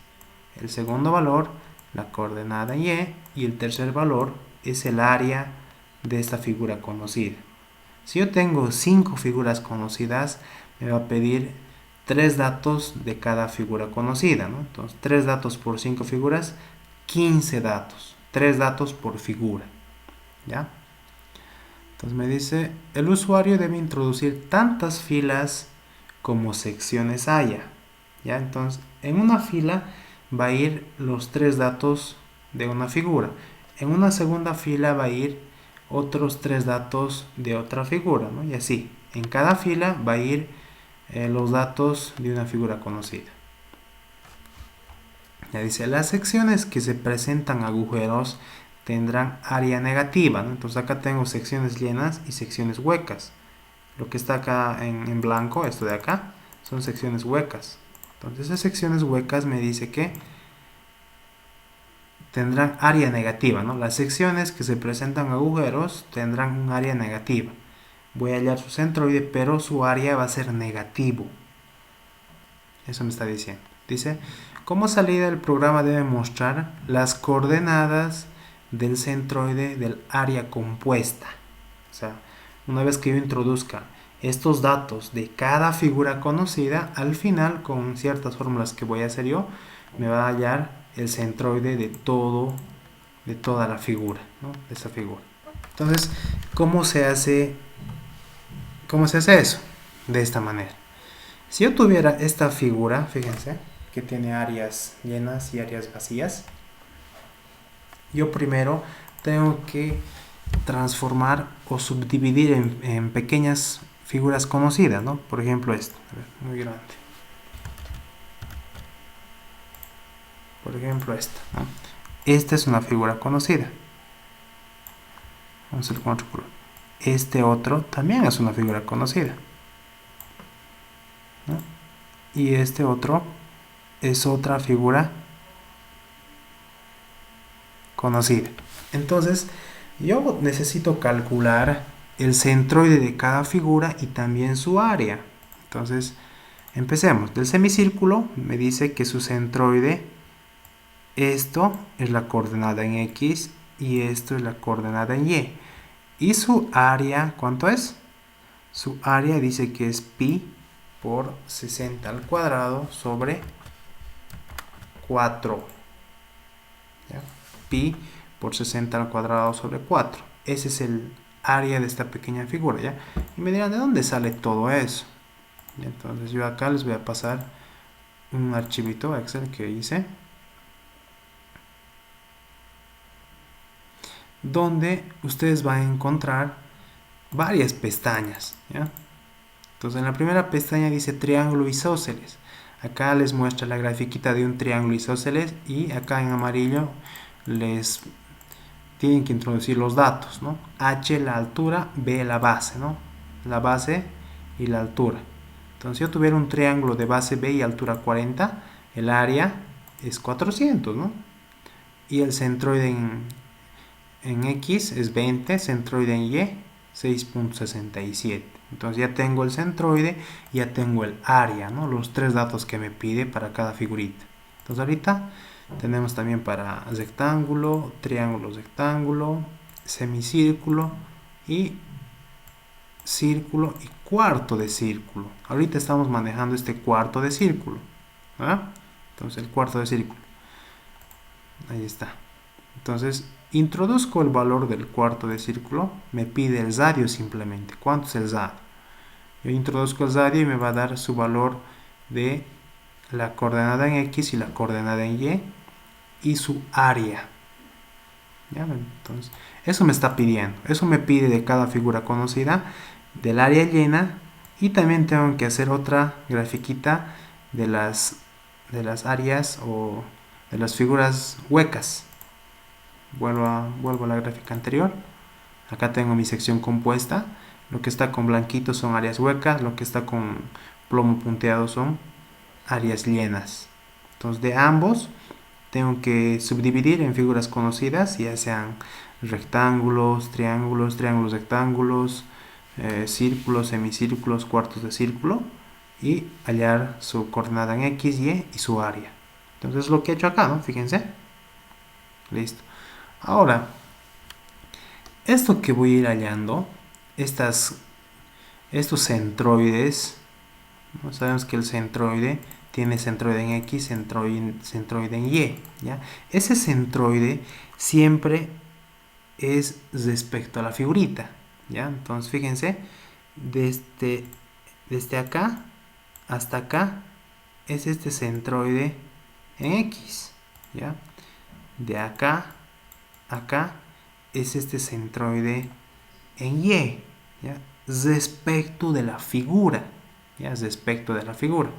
El segundo valor, la coordenada en Y. Y el tercer valor es el área de esta figura conocida. Si yo tengo 5 figuras conocidas, me va a pedir 3 datos de cada figura conocida, ¿no? Entonces, 3 datos por 5 figuras, 15 datos. 3 datos por figura, ¿ya? Entonces me dice, el usuario debe introducir tantas filas como secciones haya, ¿ya? Entonces, en una fila va a ir los 3 datos de una figura. En una segunda fila va a ir otros 3 datos de otra figura, ¿no? Y así, en cada fila va a ir los datos de una figura conocida. Ya dice, las secciones que se presentan agujeros tendrán área negativa, ¿no? Entonces acá tengo secciones llenas y secciones huecas. Lo que está acá en blanco, esto de acá, son secciones huecas. Entonces esas secciones huecas me dice que tendrán área negativa, ¿no? Las secciones que se presentan agujeros tendrán un área negativa. Voy a hallar su centroide, pero su área va a ser negativo. Eso me está diciendo. Dice, como salida el programa debe mostrar las coordenadas del centroide del área compuesta. O sea, una vez que yo introduzca estos datos de cada figura conocida, al final, con ciertas fórmulas que voy a hacer yo, me va a hallar el centroide de toda la figura, ¿no? De esta figura. Entonces, ¿cómo se hace eso? De esta manera. Si yo tuviera esta figura, fíjense, que tiene áreas llenas y áreas vacías, yo primero tengo que transformar o subdividir en pequeñas figuras conocidas, ¿no? Por ejemplo esto, a ver, muy grande. Por ejemplo esta, ¿no? Esta es una figura conocida. Vamos a ver con otro color. Este otro también es una figura conocida, ¿no? Y este otro es otra figura conocida. Entonces Yo necesito calcular el centroide de cada figura y también su área. Entonces, empecemos. Del semicírculo me dice que su centroide, esto es la coordenada en X y esto es la coordenada en Y. Y su área, ¿cuánto es? Su área dice que es pi por 60 al cuadrado sobre 4. ¿Ya? Pi por 60 al cuadrado sobre 4. Ese es el área de esta pequeña figura, ¿ya? Y me dirán, ¿de dónde sale todo eso? Y entonces yo acá les voy a pasar un archivito Excel que hice, donde ustedes van a encontrar varias pestañas, ¿ya? Entonces en la primera pestaña dice triángulo isósceles. Acá les muestra la grafiquita de un triángulo isósceles y acá en amarillo les tienen que introducir los datos, ¿no? H la altura, B la base, ¿no? La base y la altura. Entonces si yo tuviera un triángulo de base B y altura 40, el área es 400, ¿no? Y el centroide en X es 20, centroide en Y 6.67. Entonces ya tengo el centroide, ya tengo el área, ¿no? Los tres datos que me pide para cada figurita. Entonces ahorita tenemos también para rectángulo, triángulo, rectángulo, semicírculo y círculo y cuarto de círculo. Ahorita estamos manejando este cuarto de círculo, ¿verdad? Entonces el cuarto de círculo. Ahí está. Entonces introduzco el valor del cuarto de círculo, me pide el radio simplemente. ¿Cuánto es el radio? Yo introduzco el radio y me va a dar su valor de la coordenada en X y la coordenada en Y su área. ¿Ya? Entonces, eso me está pidiendo. Eso me pide de cada figura conocida, del área llena, y también tengo que hacer otra grafiquita de las áreas o de las figuras huecas. Vuelvo a la gráfica anterior. Acá tengo mi sección compuesta. Lo que está con blanquito son áreas huecas, lo que está con plomo punteado son áreas llenas. Entonces de ambos tengo que subdividir en figuras conocidas, ya sean rectángulos, triángulos, triángulos, rectángulos, círculos, semicírculos, cuartos de círculo, y hallar su coordenada en X, Y y su área. Entonces es lo que he hecho acá, ¿no? Fíjense. Listo. Ahora, esto que voy a ir hallando, estos centroides, ¿no? Sabemos que el centroide tiene centroide en X, centroide en Y, ¿ya? Ese centroide siempre es respecto a la figurita, ¿ya? Entonces fíjense, desde acá hasta acá es este centroide en X, ¿ya? De acá a acá es este centroide en Y, ¿ya? Respecto de la figura, ¿ya? Respecto de la figura.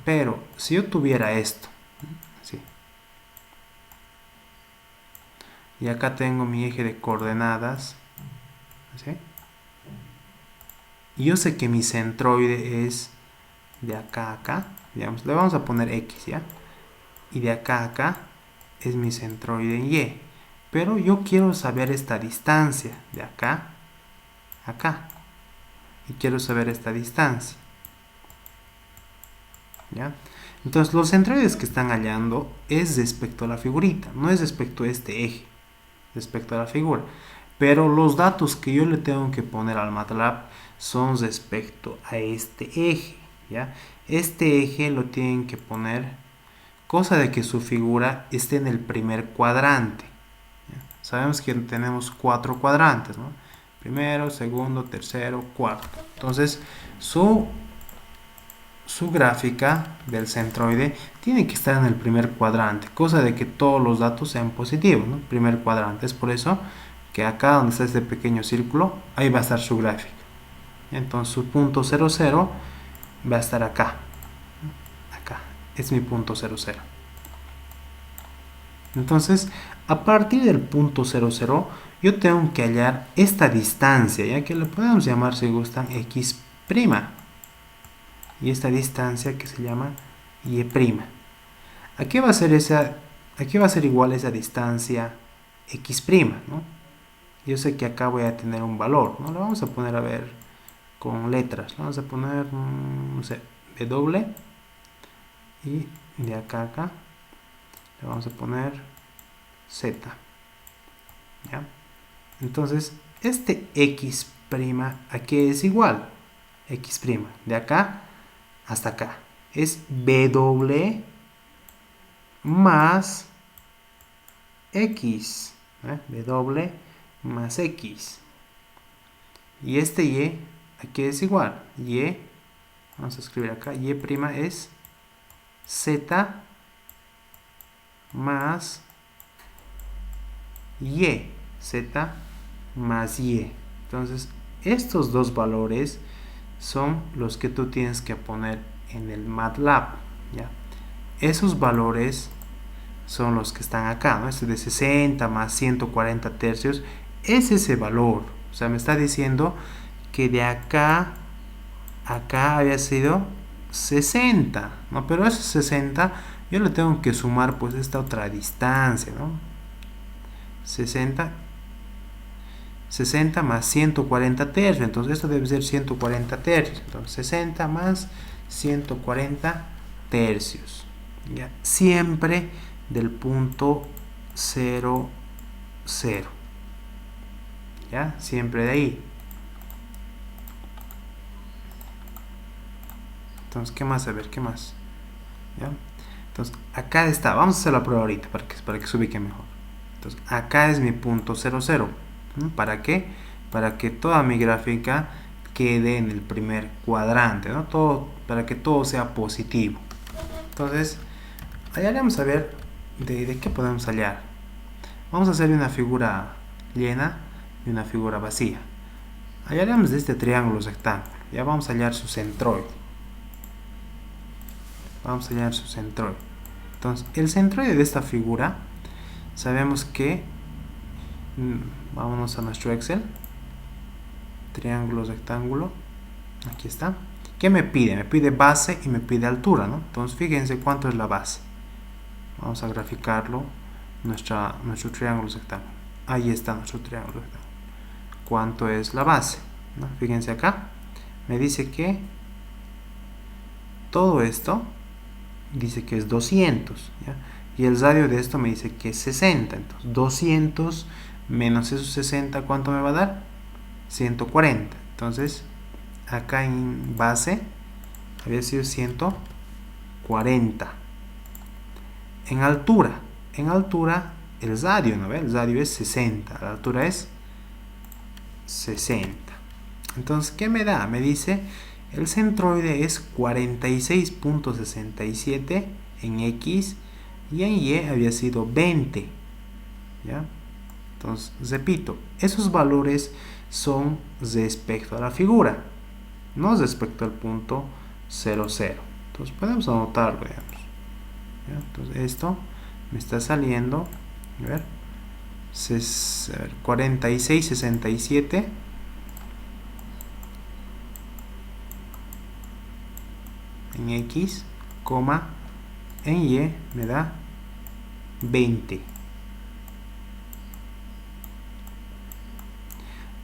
Pero si yo tuviera esto, ¿sí? Y acá tengo mi eje de coordenadas, ¿sí? Y yo sé que mi centroide es de acá a acá, digamos, le vamos a poner X, ¿ya? Y de acá a acá es mi centroide en Y. Pero yo quiero saber esta distancia de acá a acá. Y quiero saber esta distancia, ¿ya? Entonces los centroides que están hallando es respecto a la figurita, no es respecto a este eje, respecto a la figura. Pero los datos que yo le tengo que poner al MATLAB son respecto a este eje, ¿ya? Este eje lo tienen que poner, cosa de que su figura esté en el primer cuadrante, ¿ya? Sabemos que tenemos 4 cuadrantes, ¿no? Primero, segundo, tercero, cuarto. Entonces su gráfica del centroide tiene que estar en el primer cuadrante, cosa de que todos los datos sean positivos, ¿no? Primer cuadrante. Es por eso que acá donde está este pequeño círculo, ahí va a estar su gráfica. Entonces su punto 00 va a estar acá. Acá es mi punto 00. Entonces, a partir del punto 00, yo tengo que hallar esta distancia, ya que le podemos llamar, si gustan, x'. Y esta distancia que se llama y'. ¿A qué va a ser igual esa distancia x', ¿no? Yo sé que acá voy a tener un valor, ¿no? Lo vamos a poner, a ver, con letras. Vamos a poner, no sé, W, y de acá a acá le vamos a poner Z, ¿ya? Entonces, este x', ¿a qué es igual? X', de acá hasta acá, es W más X, W más X. Y este Y, ¿a qué es igual? Y, vamos a escribir acá, Y' es Z más Y, Z más Y. Entonces, estos dos valores son los que tú tienes que poner en el MATLAB, ¿ya? Esos valores son los que están acá, ¿no? Este de 60 más 140 tercios es ese valor. O sea, me está diciendo que de acá a acá había sido 60, ¿no? Pero ese 60 yo le tengo que sumar pues esta otra distancia, ¿no? 60 más 140 tercios, entonces esto debe ser 140 tercios, entonces 60 más 140 tercios, ¿ya? Siempre del punto 0, 0, ¿ya? Siempre de ahí. Entonces, ¿qué más? A ver, ¿qué más? ¿Ya? Entonces, acá está, vamos a hacer la prueba ahorita para que se ubique mejor. Entonces, acá es mi punto 0, 0. ¿Para qué? Para que toda mi gráfica quede en el primer cuadrante, ¿no? Para que todo sea positivo. Entonces, hallaremos a ver de qué podemos hallar. Vamos a hacer una figura llena y una figura vacía. Hallaremos de este triángulo rectángulo. Ya vamos a hallar su centroide. Vamos a hallar su centroide. Entonces, el centroide de esta figura, sabemos que, vámonos a nuestro Excel, triángulo rectángulo, aquí está. ¿Qué me pide? Me pide base y me pide altura, ¿no? Entonces, fíjense cuánto es la base. Vamos a graficarlo, nuestro triángulo rectángulo. Ahí está nuestro triángulo rectángulo. ¿Cuánto es la base? ¿No? Fíjense acá, me dice que todo esto dice que es 200, ¿ya? Y el radio de esto me dice que es 60. Entonces 200 menos esos 60, ¿cuánto me va a dar? 140. Entonces acá en base había sido 140. En altura el radio, ¿no ve? El radio es 60, la altura es 60. Entonces, ¿qué me da? Me dice el centroide es 46.67 en X y en Y había sido 20, ¿ya? Entonces, repito, esos valores son respecto a la figura, no respecto al punto 0, 0. Entonces, podemos anotarlo, digamos, ¿ya? Entonces, esto me está saliendo, a ver, 46.67 en X, en Y me da 20.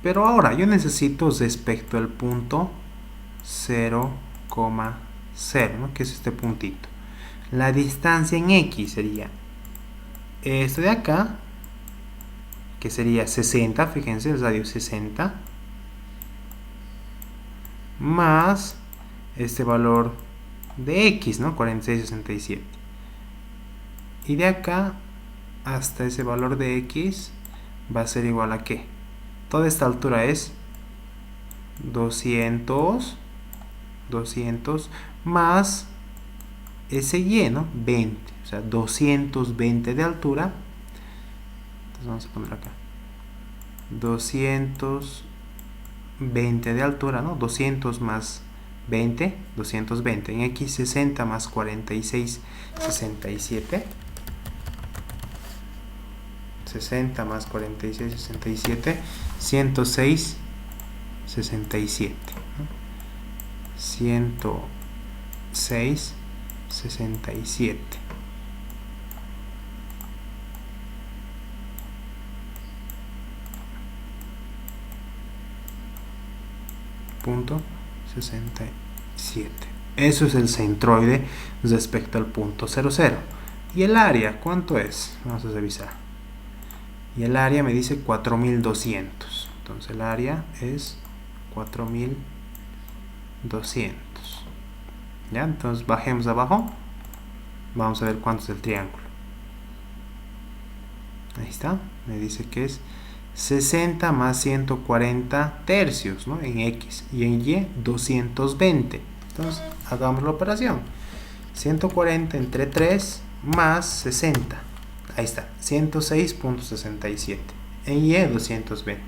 Pero ahora yo necesito respecto al punto 0,0, ¿no? Que es este puntito. La distancia en X sería esto de acá, que sería 60, fíjense, el radio 60, más este valor de X, ¿no? 46.67. Y de acá hasta ese valor de X va a ser igual a ¿qué? Toda esta altura es 200 más ese Y, ¿no? 20, o sea, 220 de altura. Entonces vamos a poner acá 220 de altura, ¿no? 200 más 20, 220 en X, 60 más 46, 67. 60 más 46, 67, 106, 67, ¿no? 106, 67. 66.67. Eso es el centroide respecto al punto 00. ¿Y el área cuánto es? Vamos a revisar. Y el área me dice 4200. Entonces el área es 4200. ¿Ya? Entonces bajemos abajo. Vamos a ver cuánto es el triángulo. Ahí está. Me dice que es 60 más 140 tercios, ¿no? En X. Y en Y 220. Entonces hagamos la operación. 140 entre 3 más 60. Ahí está. 106.67. En Y 220.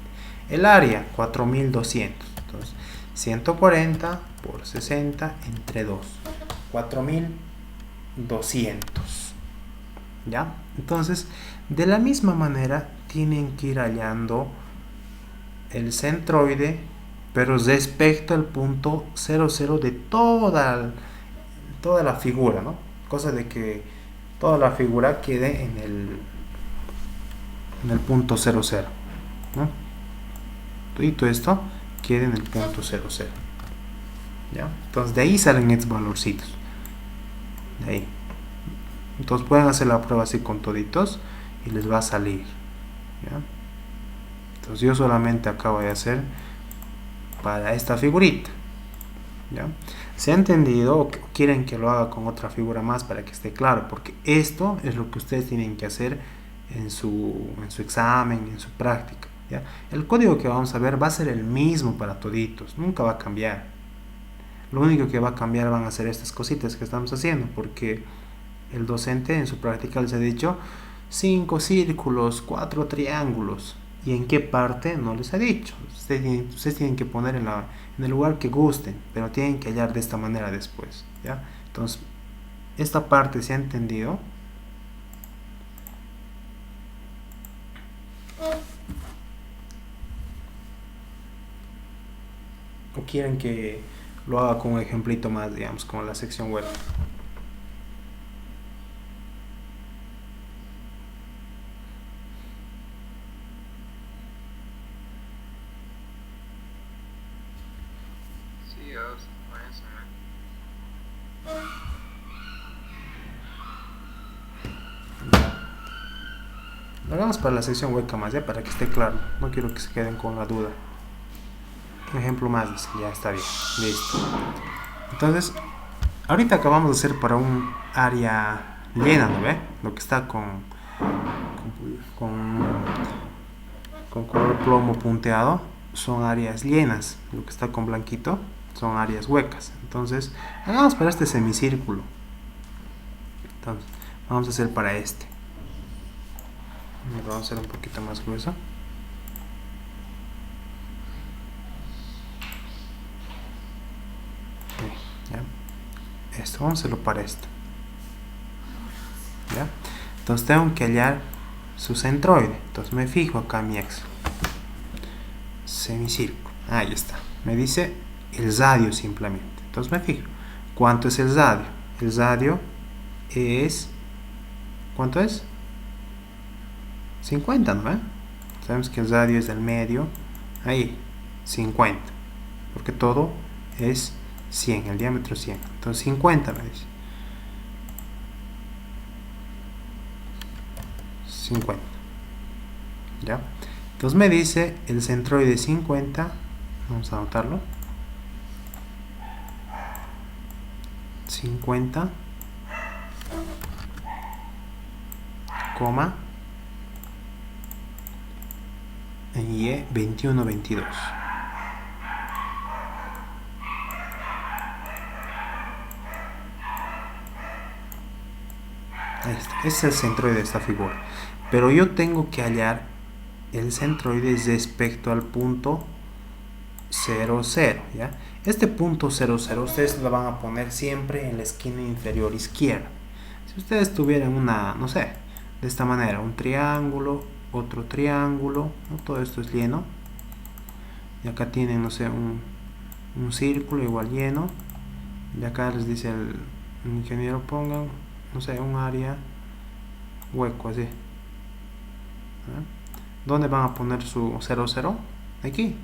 El área 4200. Entonces 140 por 60 entre 2. 4200. ¿Ya? Entonces, de la misma manera, tienen que ir hallando el centroide, pero respecto al punto 00 de toda la figura, ¿no? Cosa de que toda la figura quede en el punto 00, ¿no? Todo esto quede en el punto 00. ¿Ya? Entonces, de ahí salen estos valorcitos. De ahí. Entonces pueden hacer la prueba así con toditos y les va a salir. ¿Ya? Entonces yo solamente acabo de hacer para esta figurita. ¿Ya? ¿Se ha entendido o quieren que lo haga con otra figura más para que esté claro? Porque esto es lo que ustedes tienen que hacer en su examen, en su práctica. ¿Ya? El código que vamos a ver va a ser el mismo para toditos, nunca va a cambiar. Lo único que va a cambiar van a ser estas cositas que estamos haciendo, porque el docente en su práctica les ha dicho 5 círculos, 4 triángulos. ¿Y en qué parte? No les ha dicho. Ustedes tienen que poner en el lugar que gusten, pero tienen que hallar de esta manera después. ¿Ya? Entonces, esta parte se ha entendido. ¿O quieren que lo haga con un ejemplito más, digamos, como la sección web? Lo hagamos para la sección hueca más, ya, para que esté claro. No quiero que se queden con la duda. Un ejemplo más, ya está bien. Listo. Entonces, ahorita acabamos de hacer para un área llena, ¿no ve? Lo que está con color plomo punteado son áreas llenas. Lo que está con blanquito son áreas huecas. Entonces, hagamos para este semicírculo. Entonces, vamos a hacer para este. Vamos a hacer un poquito más grueso. ¿Ya? Esto, vamos a hacerlo para esto. ¿Ya? Entonces tengo que hallar su centroide. Entonces me fijo acá en mi Excel. Semicírculo. Ahí está. Me dice el radio simplemente. Entonces me fijo. ¿Cuánto es el radio? El radio es... ¿Cuánto es? 50, ¿no? Sabemos que el radio es del medio. Ahí, 50. Porque todo es 100, el diámetro es 100. Entonces 50 me dice. 50. ¿Ya? Entonces me dice el centroide 50. Vamos a anotarlo. 50, coma, en Y 21, 22. Ahí está. Ese es el centroide de esta figura. Pero yo tengo que hallar el centroide respecto al punto 00, ¿ya? Este punto 00 ustedes lo van a poner siempre en la esquina inferior izquierda. Si ustedes tuvieran una, no sé, de esta manera, un triángulo, otro triángulo, ¿no? Todo esto es lleno. Y acá tienen, no sé, un círculo igual lleno. Y acá les dice el ingeniero pongan, no sé, un área hueco así. ¿Ah? ¿Dónde van a poner su 00? Aquí.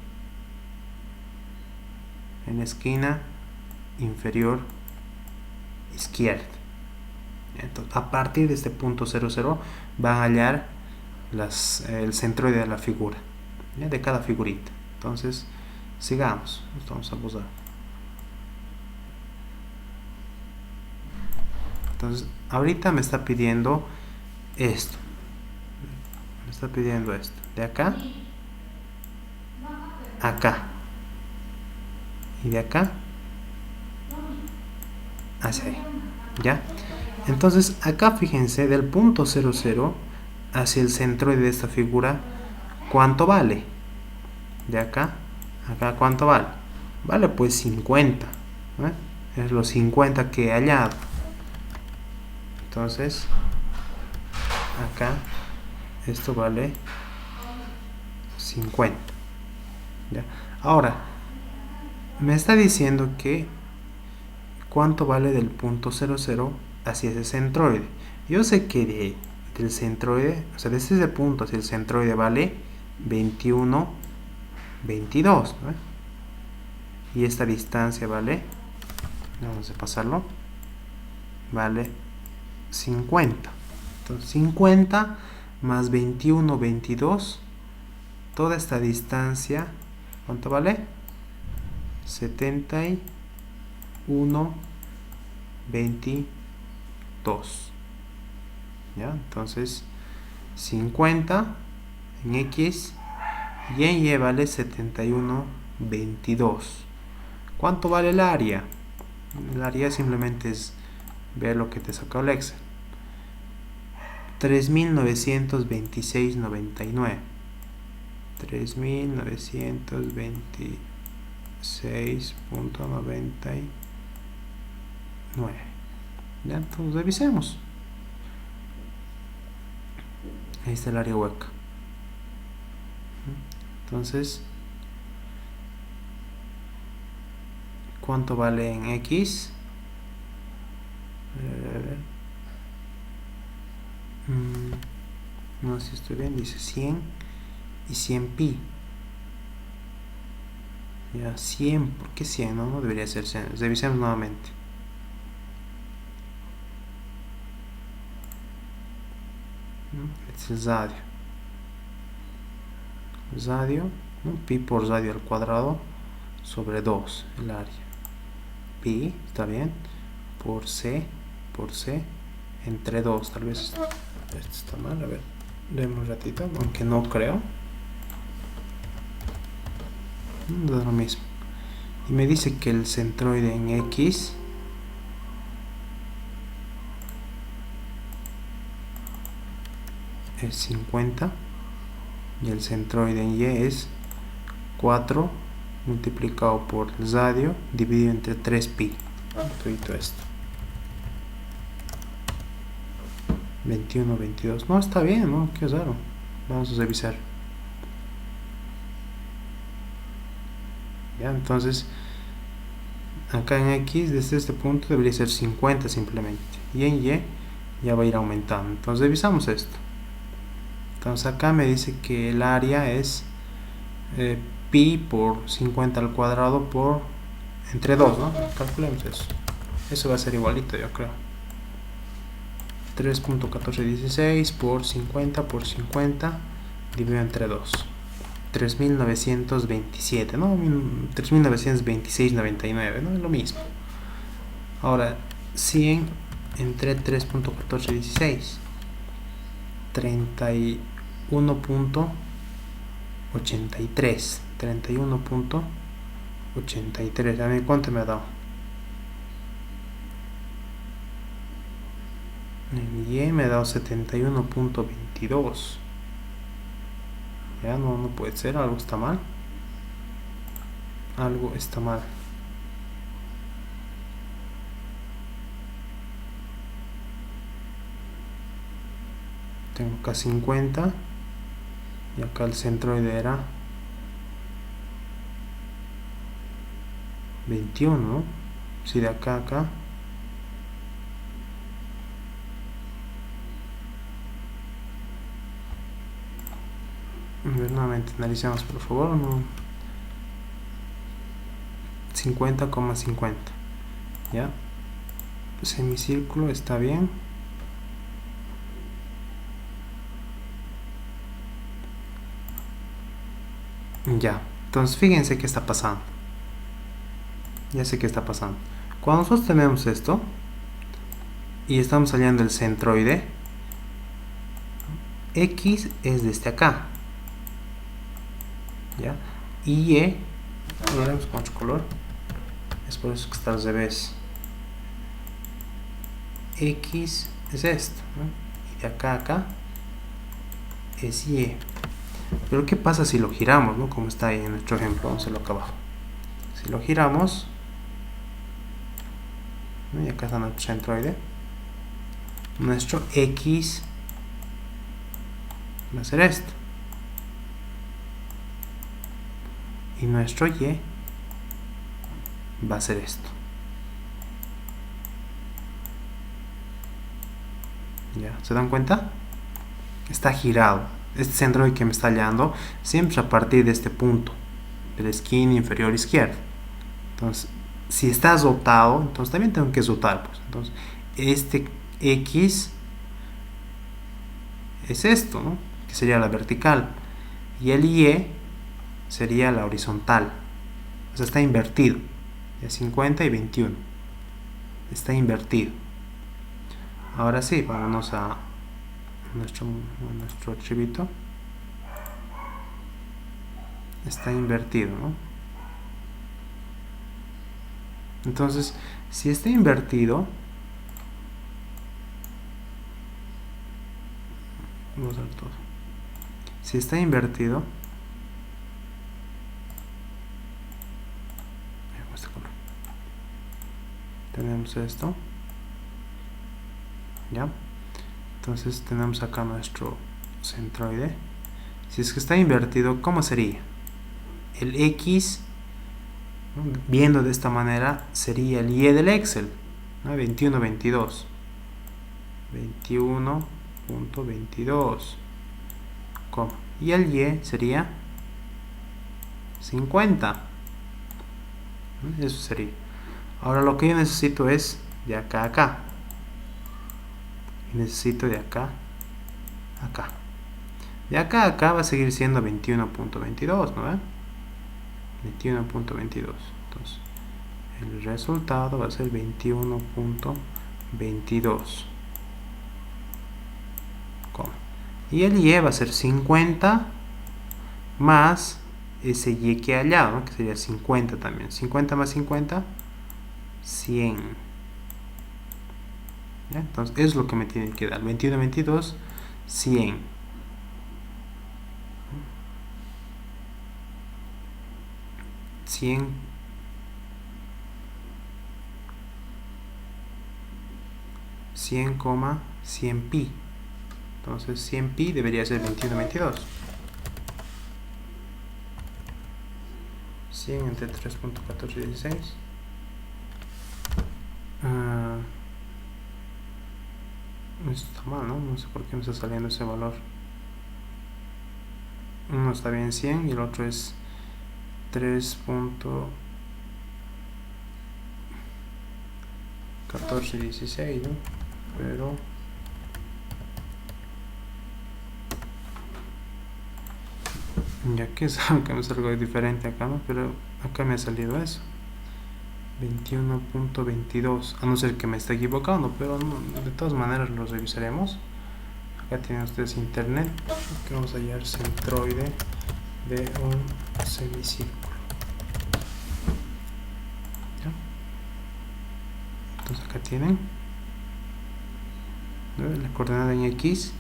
en la esquina inferior izquierda. Entonces, a partir de este punto 00 van a hallar el centroide de la figura, ¿ya? De cada figurita. Entonces, sigamos. Vamos a pausar. Entonces, ahorita me está pidiendo esto. Me está pidiendo esto. De acá a acá. Y de acá hacia ahí. ¿Ya? Entonces, acá fíjense, del punto 00 hacia el centroide de esta figura, ¿cuánto vale? De acá, acá, ¿cuánto vale? Vale, pues 50. ¿eh? Es los 50 que he hallado. Entonces, acá, esto vale 50. ¿Ya? Ahora, me está diciendo que cuánto vale del punto 00 hacia ese centroide. Yo sé que del centroide, o sea, desde ese punto hacia el centroide vale 21, 22, ¿no? Y esta distancia vale, vamos a pasarlo, vale 50. Entonces 50 más 21, 22, toda esta distancia, ¿cuánto vale? 71, 22. ¿Ya? Entonces 50 en X y en Y vale 71, 22. ¿Cuánto vale el área? El área simplemente es ver lo que te sacó el Excel. 3926.99. 3926.99. Ya, entonces revisemos. Ahí está el área hueca. Entonces, ¿cuánto vale en X? No sé si estoy bien, dice 100 y 100 pi. Ya, 100, ¿por qué 100? No debería ser 100. Revisemos nuevamente. Este es radio. Radio, ¿no? Pi por radio al cuadrado sobre 2, el área. Pi, está bien, por C, entre 2, tal vez esto está mal, a ver, demos un ratito, aunque no creo. Es lo mismo. Y me dice que el centroide en X es 50 y el centroide en Y es 4 multiplicado por el radio dividido entre 3 pi. Todo esto 21, 22. No, está bien, ¿no? Qué raro. Vamos a revisar. Ya, entonces acá en X desde este punto debería ser 50 simplemente, y en Y ya va a ir aumentando. Entonces revisamos esto. Entonces acá me dice que el área es pi por 50 al cuadrado por entre 2, ¿no? Calculemos eso. Eso va a ser igualito, yo creo. 3.1416 por 50 dividido entre 2. 3927, ¿no? 3926.99, ¿no? Es lo mismo. Ahora, 100 entre 3.1416. 31.83. 31.83. A ver, ¿cuánto me ha dado? En Y me ha dado 71.22. Ya no puede ser, algo está mal. Algo está mal. Tengo acá 50 y acá el centroide era 21, ¿no? Si de acá a acá nuevamente analicemos por favor, ¿no? 50,50. ¿Ya? Semicírculo está bien. Ya, entonces fíjense qué está pasando. Ya sé qué está pasando. Cuando nosotros tenemos esto y estamos saliendo del centroide, X es desde acá. ¿Ya? Y Y, lo haremos con otro color. Es por eso que está al revés. X es esto, ¿no? Y de acá a acá es Y. Pero ¿qué pasa si lo giramos, ¿no? Como está ahí en nuestro ejemplo, vamos a hacerlo acá abajo. Si lo giramos, ¿no? Y acá está nuestro centroide, nuestro X va a ser esto. Y nuestro Y va a ser esto. ¿Ya? ¿Se dan cuenta? Está girado. Este centroide que me está hallando siempre a partir de este punto, de la esquina inferior izquierda. Entonces, si está rotado, entonces también tengo que rotar. Pues. Entonces, este X es esto, ¿no? Que sería la vertical. Y el Y sería la horizontal. O sea, está invertido. De 50 y 21. Está invertido. Ahora sí, vámonos a nuestro archivito. Está invertido, ¿no? Entonces, si está invertido, vamos a ver todo. Si está invertido, tenemos esto, ¿ya? Entonces tenemos acá nuestro centroide. Si es que está invertido, ¿cómo sería? El X, ¿no? Viendo de esta manera, sería el Y del Excel, ¿no? 21, 22. 21.22. ¿Cómo? Y el Y sería 50. ¿No? Eso sería. Ahora lo que yo necesito es de acá a acá. Y necesito de acá a acá. De acá a acá va a seguir siendo 21.22, ¿no? 21.22. Entonces, el resultado va a ser 21.22. ¿Cómo? Y el Y va a ser 50 más ese Y que hay allá, ¿no? Que sería 50 también. 50 más 50, 100. ¿Ya? Entonces, eso es lo que me tiene que dar. 21, 22, 100. 100 100 pi. Entonces 100 pi debería ser 21, 22. 100 entre 3.1416. Esto está mal, ¿no? No sé por qué me está saliendo ese valor. Uno está bien 100 y el otro es 3.1416, ¿no? Pero ya que saben que me salgo diferente acá, ¿no? Pero acá me ha salido eso. 21.22, a no ser que me esté equivocando, pero no, de todas maneras lo revisaremos. Acá tienen ustedes internet, que vamos a hallar centroide de un semicírculo. ¿Ya? Entonces acá tienen, ¿no? La coordenada en X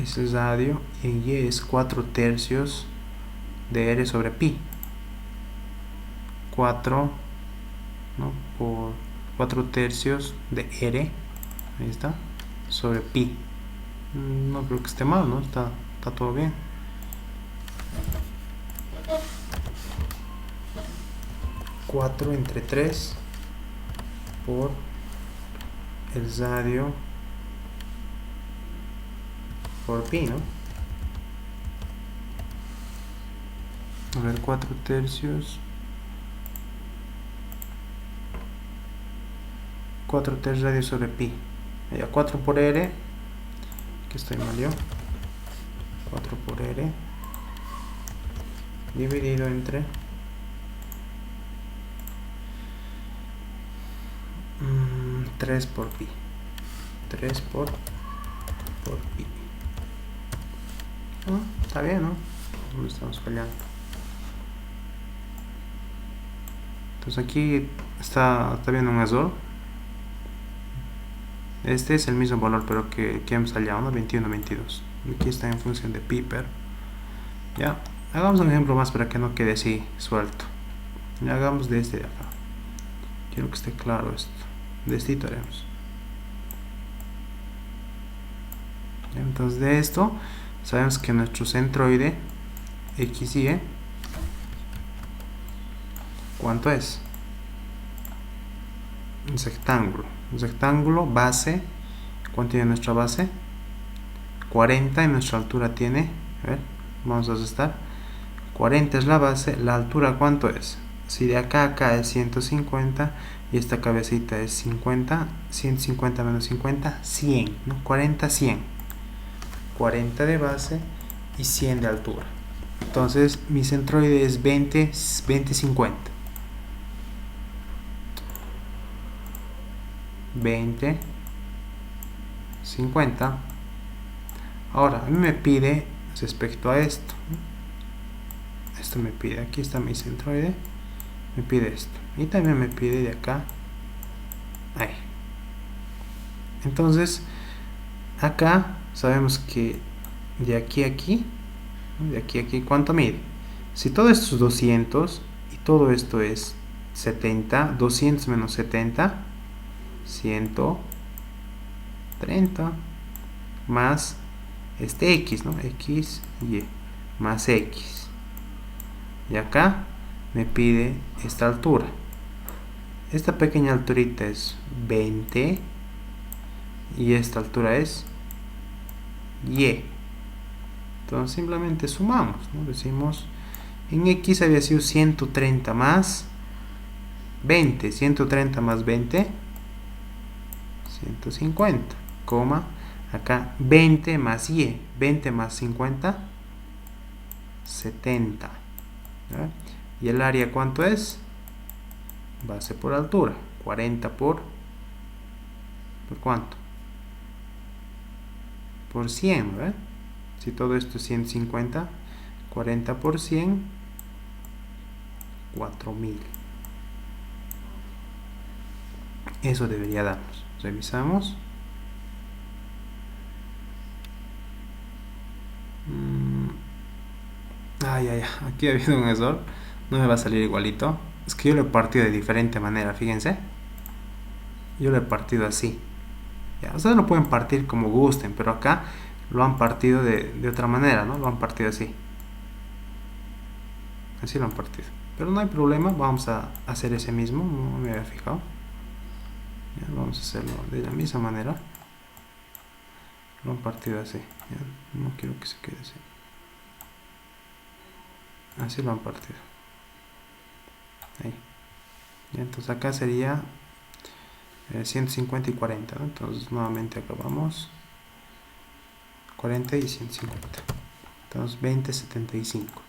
es el radio y en Y es 4/3 de R sobre pi. 4, ¿no? Por 4/3 de R, ahí está, sobre pi. No creo que esté mal, ¿no? Está todo bien. Cuatro entre 3 por el radio por pi, ¿no? A ver, 4/3 4t radio sobre pi. Ya, 4 por r, que estoy mal yo, 4 por r dividido entre 3 por pi. 3 por pi. Está bien, ¿no? No estamos fallando. Entonces aquí está viendo un error. Este es el mismo valor, pero que hemos hallado, ¿no? 21, 22. Aquí está en función de pi, pero ya. Hagamos un ejemplo más para que no quede así suelto. Ya, hagamos de este de acá. Quiero que esté claro esto. De este haremos. Entonces de esto sabemos que nuestro centroide x y ¿cuánto es? Un rectángulo. Un rectángulo base. ¿Cuánto tiene nuestra base? 40 y nuestra altura tiene, a ver, vamos a restar. 40 es la base, la altura ¿cuánto es? Si de acá a acá es 150 y esta cabecita es 50, 150 menos 50, 100, ¿no? 40, 100. 40 de base y 100 de altura. Entonces mi centroide es 20, 20, 50. 20, 50. Ahora, a mí me pide respecto a esto. Esto me pide, aquí está mi centroide. Me pide esto. Y también me pide de acá. Ahí. Entonces, acá sabemos que de aquí a aquí, de aquí a aquí, ¿cuánto mide? Si todo esto es 200 y todo esto es 70, 200 menos 70, 130 más este x, ¿no? X, y más x. Y acá me pide esta altura. Esta pequeña alturita es 20 y esta altura es y. Entonces simplemente sumamos, ¿no? Decimos, en x había sido 130 más 20, 130 más 20, 150, coma, acá 20 más y, 20 más 50, 70. ¿Verdad? ¿Y el área cuánto es? Base por altura, 40 ¿por cuánto? Por 100, ¿verdad? Si todo esto es 150, 40 por 100, 4000. Eso debería darnos. Revisamos. Aquí ha habido un error. No me va a salir igualito. Es que yo lo he partido de diferente manera, fíjense. Yo lo he partido así. Ya, ustedes lo pueden partir como gusten, pero acá lo han partido de otra manera, ¿no? Lo han partido así. Así lo han partido. Pero no hay problema, vamos a hacer ese mismo, no me había fijado. Ya, vamos a hacerlo de la misma manera. Lo han partido así. Ya, no quiero que se quede así. Así lo han partido. Ahí. Ya, entonces acá sería 150 y 40, ¿no? Entonces nuevamente acá vamos 40 y 150. Entonces 20, 75.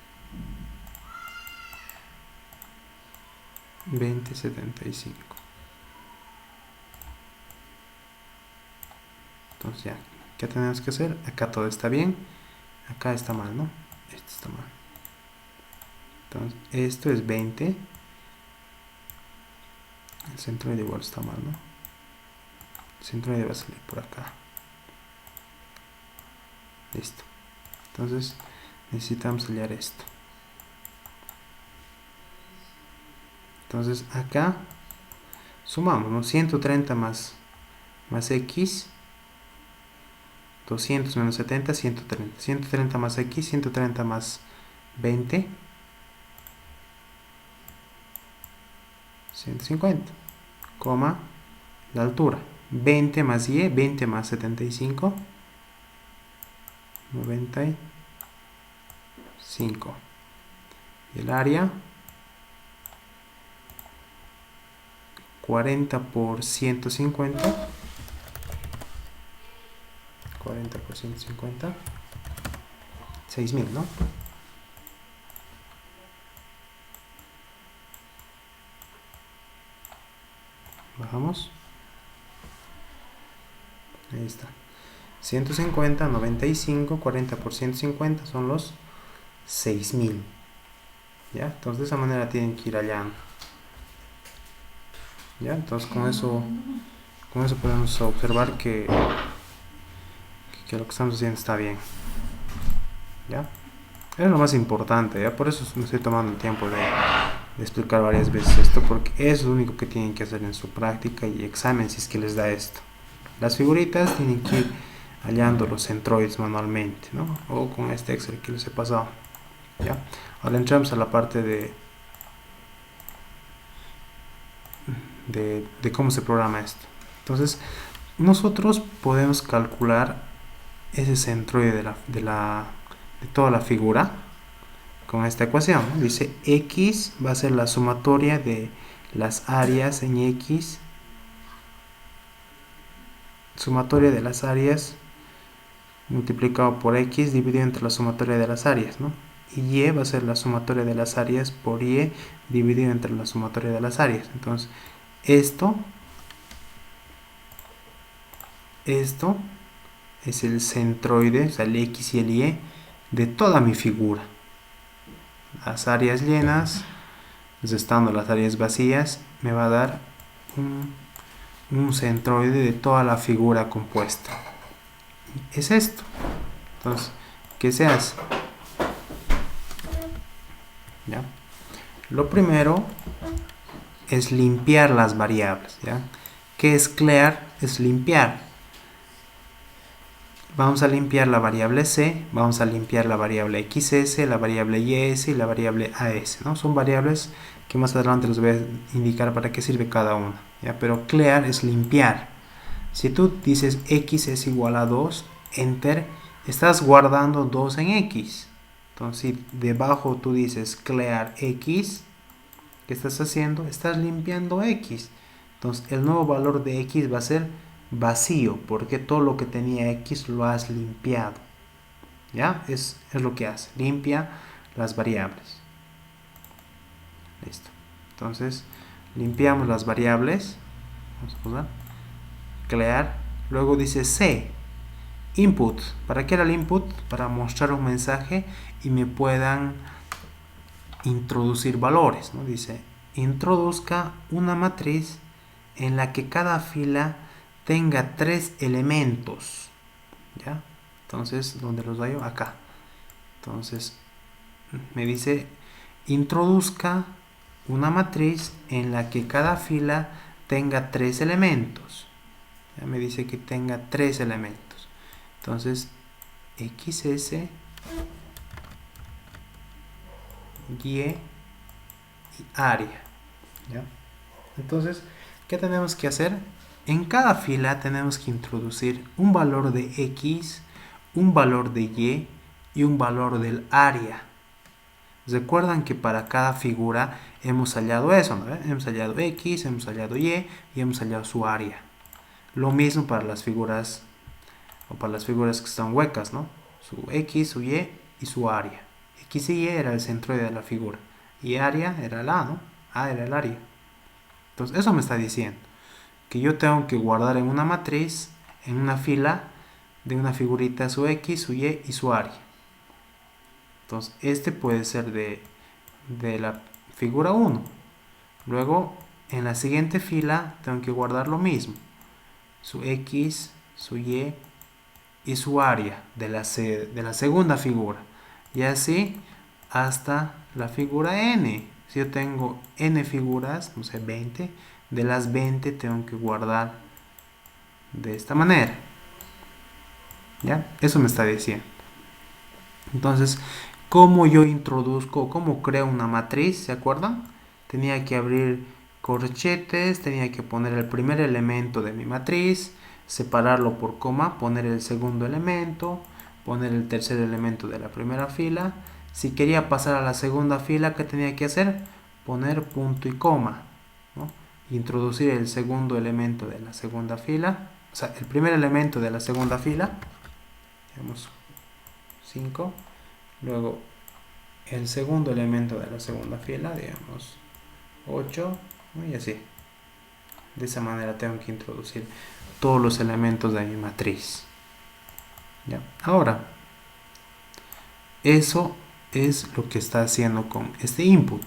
20, 75. Entonces ya, ¿qué tenemos que hacer? Acá todo está bien, acá está mal, ¿no? Esto está mal. Entonces esto es 20. El centroide igual está mal, ¿no? El centroide va a salir por acá. Listo. Entonces necesitamos hallar esto. Entonces acá sumamos, ¿no? 130 más x, 200 menos 70, 130. 130 más x, 130 más 20, 150, coma, la altura. 20 más y, 20 más 75, 95. Y el área, 40 por 150. 40 por 150. 6000, ¿no? Bajamos. Ahí está. 150, 95, 40 por 150 son los 6000. ¿Ya? Entonces de esa manera tienen que ir hallando. ¿Ya? Entonces con eso podemos observar que lo que estamos haciendo está bien. ¿Ya? Es lo más importante, ¿ya? Por eso me estoy tomando el tiempo de explicar varias veces esto, porque es lo único que tienen que hacer en su práctica y examen si es que les da esto. Las figuritas tienen que ir hallando los centroides manualmente, ¿no? O con este Excel que les he pasado. ¿Ya? Ahora entramos a la parte de cómo se programa esto. Entonces, nosotros podemos calcular ese centroide de toda la figura con esta ecuación, ¿no? Dice x va a ser la sumatoria de las áreas en x, sumatoria de las áreas multiplicado por x dividido entre la sumatoria de las áreas, ¿no? Y y va a ser la sumatoria de las áreas por y dividido entre la sumatoria de las áreas. Entonces, esto es el centroide, o sea, el x y el y de toda mi figura. Las áreas llenas, restando las áreas vacías, me va a dar un centroide de toda la figura compuesta. Es esto. Entonces, ¿qué se hace? ¿Ya? Lo primero es limpiar las variables, ¿ya? ¿Qué es clear? Es limpiar. Vamos a limpiar la variable c, vamos a limpiar la variable xs, la variable ys y la variable as, ¿no? Son variables que más adelante les voy a indicar para qué sirve cada una, ¿ya? Pero clear es limpiar. Si tú dices x es igual a 2, enter, estás guardando 2 en x. Entonces, si debajo tú dices clear x, ¿qué estás haciendo? Estás limpiando x. Entonces, el nuevo valor de x va a ser vacío, porque todo lo que tenía x lo has limpiado. ¿Ya? Es lo que hace. Limpia las variables. Listo. Entonces, limpiamos las variables. Vamos a usar clear. Luego dice c. Input. ¿Para qué era el input? Para mostrar un mensaje y me puedan introducir valores, ¿no? Dice, introduzca una matriz en la que cada fila tenga 3 elementos. ¿Ya? Entonces, ¿dónde los hallo? Acá. Entonces, me dice, introduzca una matriz en la que cada fila tenga 3 elementos. Ya me dice que tenga 3 elementos. Entonces, XS, Y área. ¿Ya? Entonces, ¿qué tenemos que hacer? En cada fila tenemos que introducir un valor de X, un valor de y un valor del área. Recuerdan que para cada figura hemos hallado eso, ¿no? Hemos hallado X, hemos hallado Y hemos hallado su área. Lo mismo para las figuras, o para las figuras que están huecas, ¿no? Su X, su Y y su área. X y Y era el centroide de la figura. Y área era el A, ¿no? A era el área. Entonces, eso me está diciendo que yo tengo que guardar en una matriz, en una fila de una figurita su X, su Y y su área. Entonces, este puede ser de la figura 1. Luego, en la siguiente fila, tengo que guardar lo mismo. Su X, su Y y su área de la segunda figura. Y así hasta la figura n. Si yo tengo n figuras, no sé, 20, de las 20 tengo que guardar de esta manera. ¿Ya? Eso me está diciendo. Entonces, ¿cómo yo introduzco, cómo creo una matriz? ¿Se acuerdan? Tenía que abrir corchetes, tenía que poner el primer elemento de mi matriz, separarlo por coma, poner el segundo elemento, poner el tercer elemento de la primera fila. Si quería pasar a la segunda fila, ¿qué tenía que hacer? Poner punto y coma, ¿no? introducir el segundo elemento de la segunda fila, o sea, el primer elemento de la segunda fila, digamos 5, luego el segundo elemento de la segunda fila, digamos 8, y así. De esa manera tengo que introducir todos los elementos de mi matriz. ¿Ya? Ahora, eso es lo que está haciendo con este input.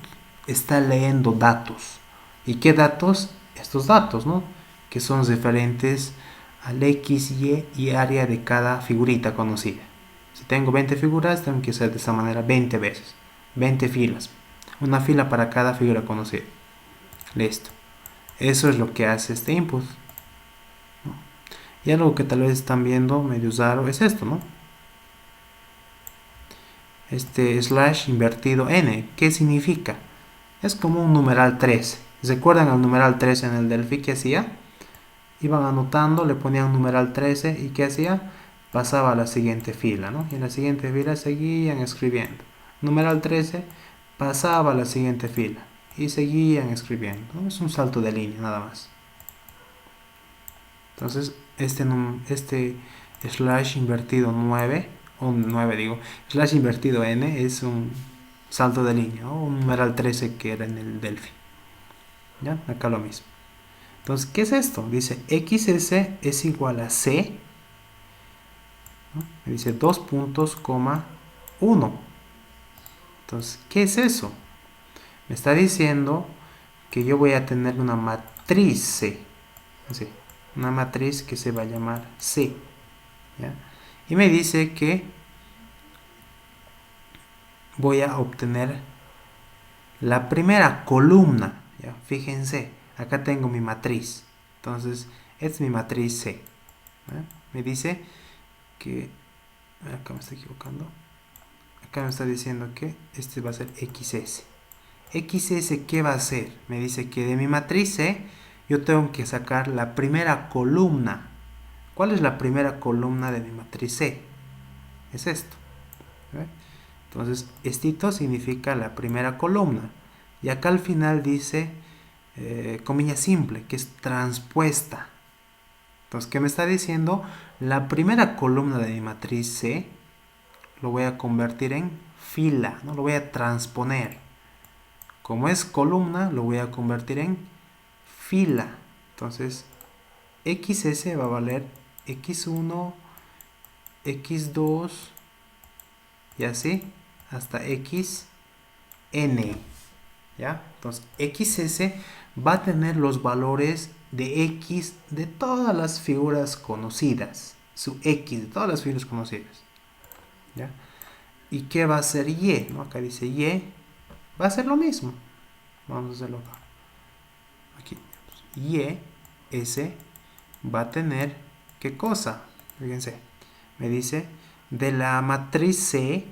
Está leyendo datos. ¿Y qué datos? Estos datos, ¿no? Que son referentes al X, Y y área de cada figurita conocida. Si tengo 20 figuras, tengo que hacer de esta manera 20 veces. 20 filas. Una fila para cada figura conocida. Listo. Eso es lo que hace este input, ¿no? Y algo que tal vez están viendo medio raro es esto, ¿no? Este slash invertido n. ¿Qué significa? Es como un numeral 13. ¿Recuerdan al numeral 13 en el Delphi que hacía? Iban anotando, le ponían numeral 13 y ¿qué hacía? Pasaba a la siguiente fila, ¿no? Y en la siguiente fila seguían escribiendo. Numeral 13 pasaba a la siguiente fila y seguían escribiendo, ¿no? Es un salto de línea nada más. Entonces este slash invertido 9, o 9 digo, slash invertido n es un salto de línea, ¿no? Un numeral 13 que era en el Delphi. ¿Ya? Acá lo mismo. Entonces, ¿qué es esto? Dice xs es igual a c, ¿no? Me dice 2 puntos, 1. Entonces, ¿qué es eso? Me está diciendo que yo voy a tener una matriz C. Así, una matriz que se va a llamar C. ¿Ya? Y me dice que voy a obtener la primera columna. ¿Ya? Fíjense, acá tengo mi matriz. Entonces, es mi matriz C. ¿Ya? Me dice que... Acá me estoy equivocando. Acá me está diciendo que este va a ser XS. XS, ¿qué va a hacer? Me dice que de mi matriz C yo tengo que sacar la primera columna. ¿Cuál es la primera columna de mi matriz C? Es esto. ¿Ve? Entonces, estito significa la primera columna. Y acá al final dice, comilla simple, que es transpuesta. Entonces, ¿qué me está diciendo? La primera columna de mi matriz C lo voy a convertir en fila, ¿no? Lo voy a transponer. Como es columna, lo voy a convertir en fila. Entonces, XS va a valer X1, X2 y así hasta XN. ¿Ya? Entonces, XS va a tener los valores de X de todas las figuras conocidas. Su X de todas las figuras conocidas. ¿Ya? ¿Y qué va a hacer Y? ¿No? Acá dice Y. Va a ser lo mismo. Vamos a hacerlo acá. Aquí. Y, S, va a tener, ¿qué cosa? Fíjense. Me dice, de la matriz C,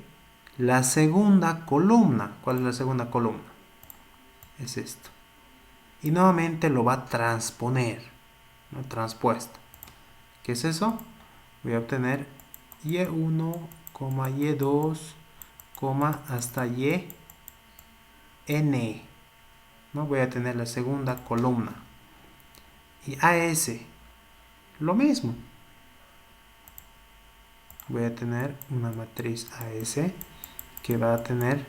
la segunda columna. ¿Cuál es la segunda columna? Es esto. Y nuevamente lo va a transponer. ¿No? Transpuesto. ¿Qué es eso? Voy a obtener Y1, Y2, hasta Y, N. ¿No? Voy a tener la segunda columna. Y AS, lo mismo. Voy a tener una matriz AS que va a tener,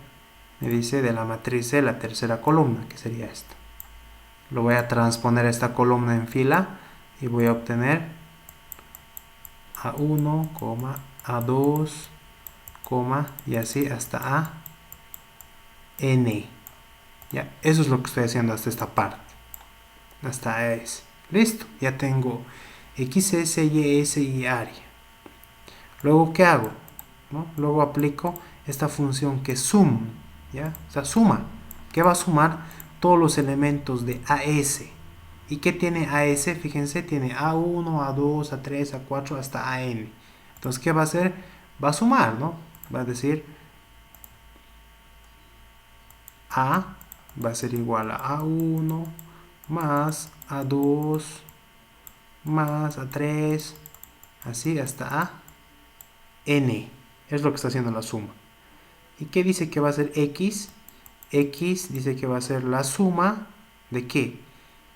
me dice, de la matriz C la tercera columna, que sería esta. Lo voy a transponer esta columna en fila y voy a obtener A1, A2, y así hasta A, N. Ya, eso es lo que estoy haciendo hasta esta parte. Hasta AS. Listo, ya tengo XS, YS y área. Luego, ¿qué hago? ¿No? Luego aplico esta función que es sum, ¿ya? O sea, suma. ¿Qué va a sumar? Todos los elementos de AS. ¿Y qué tiene AS? Fíjense, tiene A1, A2, A3, A4 hasta AN. Entonces, ¿qué va a hacer? Va a sumar, ¿no? Va a decir A va a ser igual a A1 más A2 más A3, así hasta A N. Es lo que está haciendo la suma. ¿Y qué dice que va a ser X? X dice que va a ser la suma de ¿qué?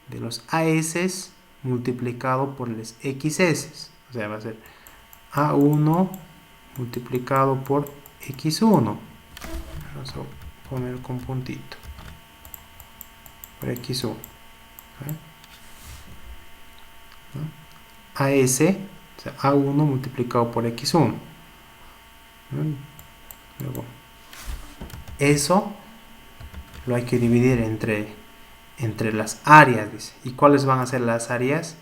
de los AS multiplicado por los XS. O sea, va a ser A1 multiplicado por X1. Vamos a poner con puntito. Por X1. AS, o sea, A1 multiplicado por X1. Luego, eso lo hay que dividir entre las áreas, dice. ¿Y cuáles van a ser las áreas?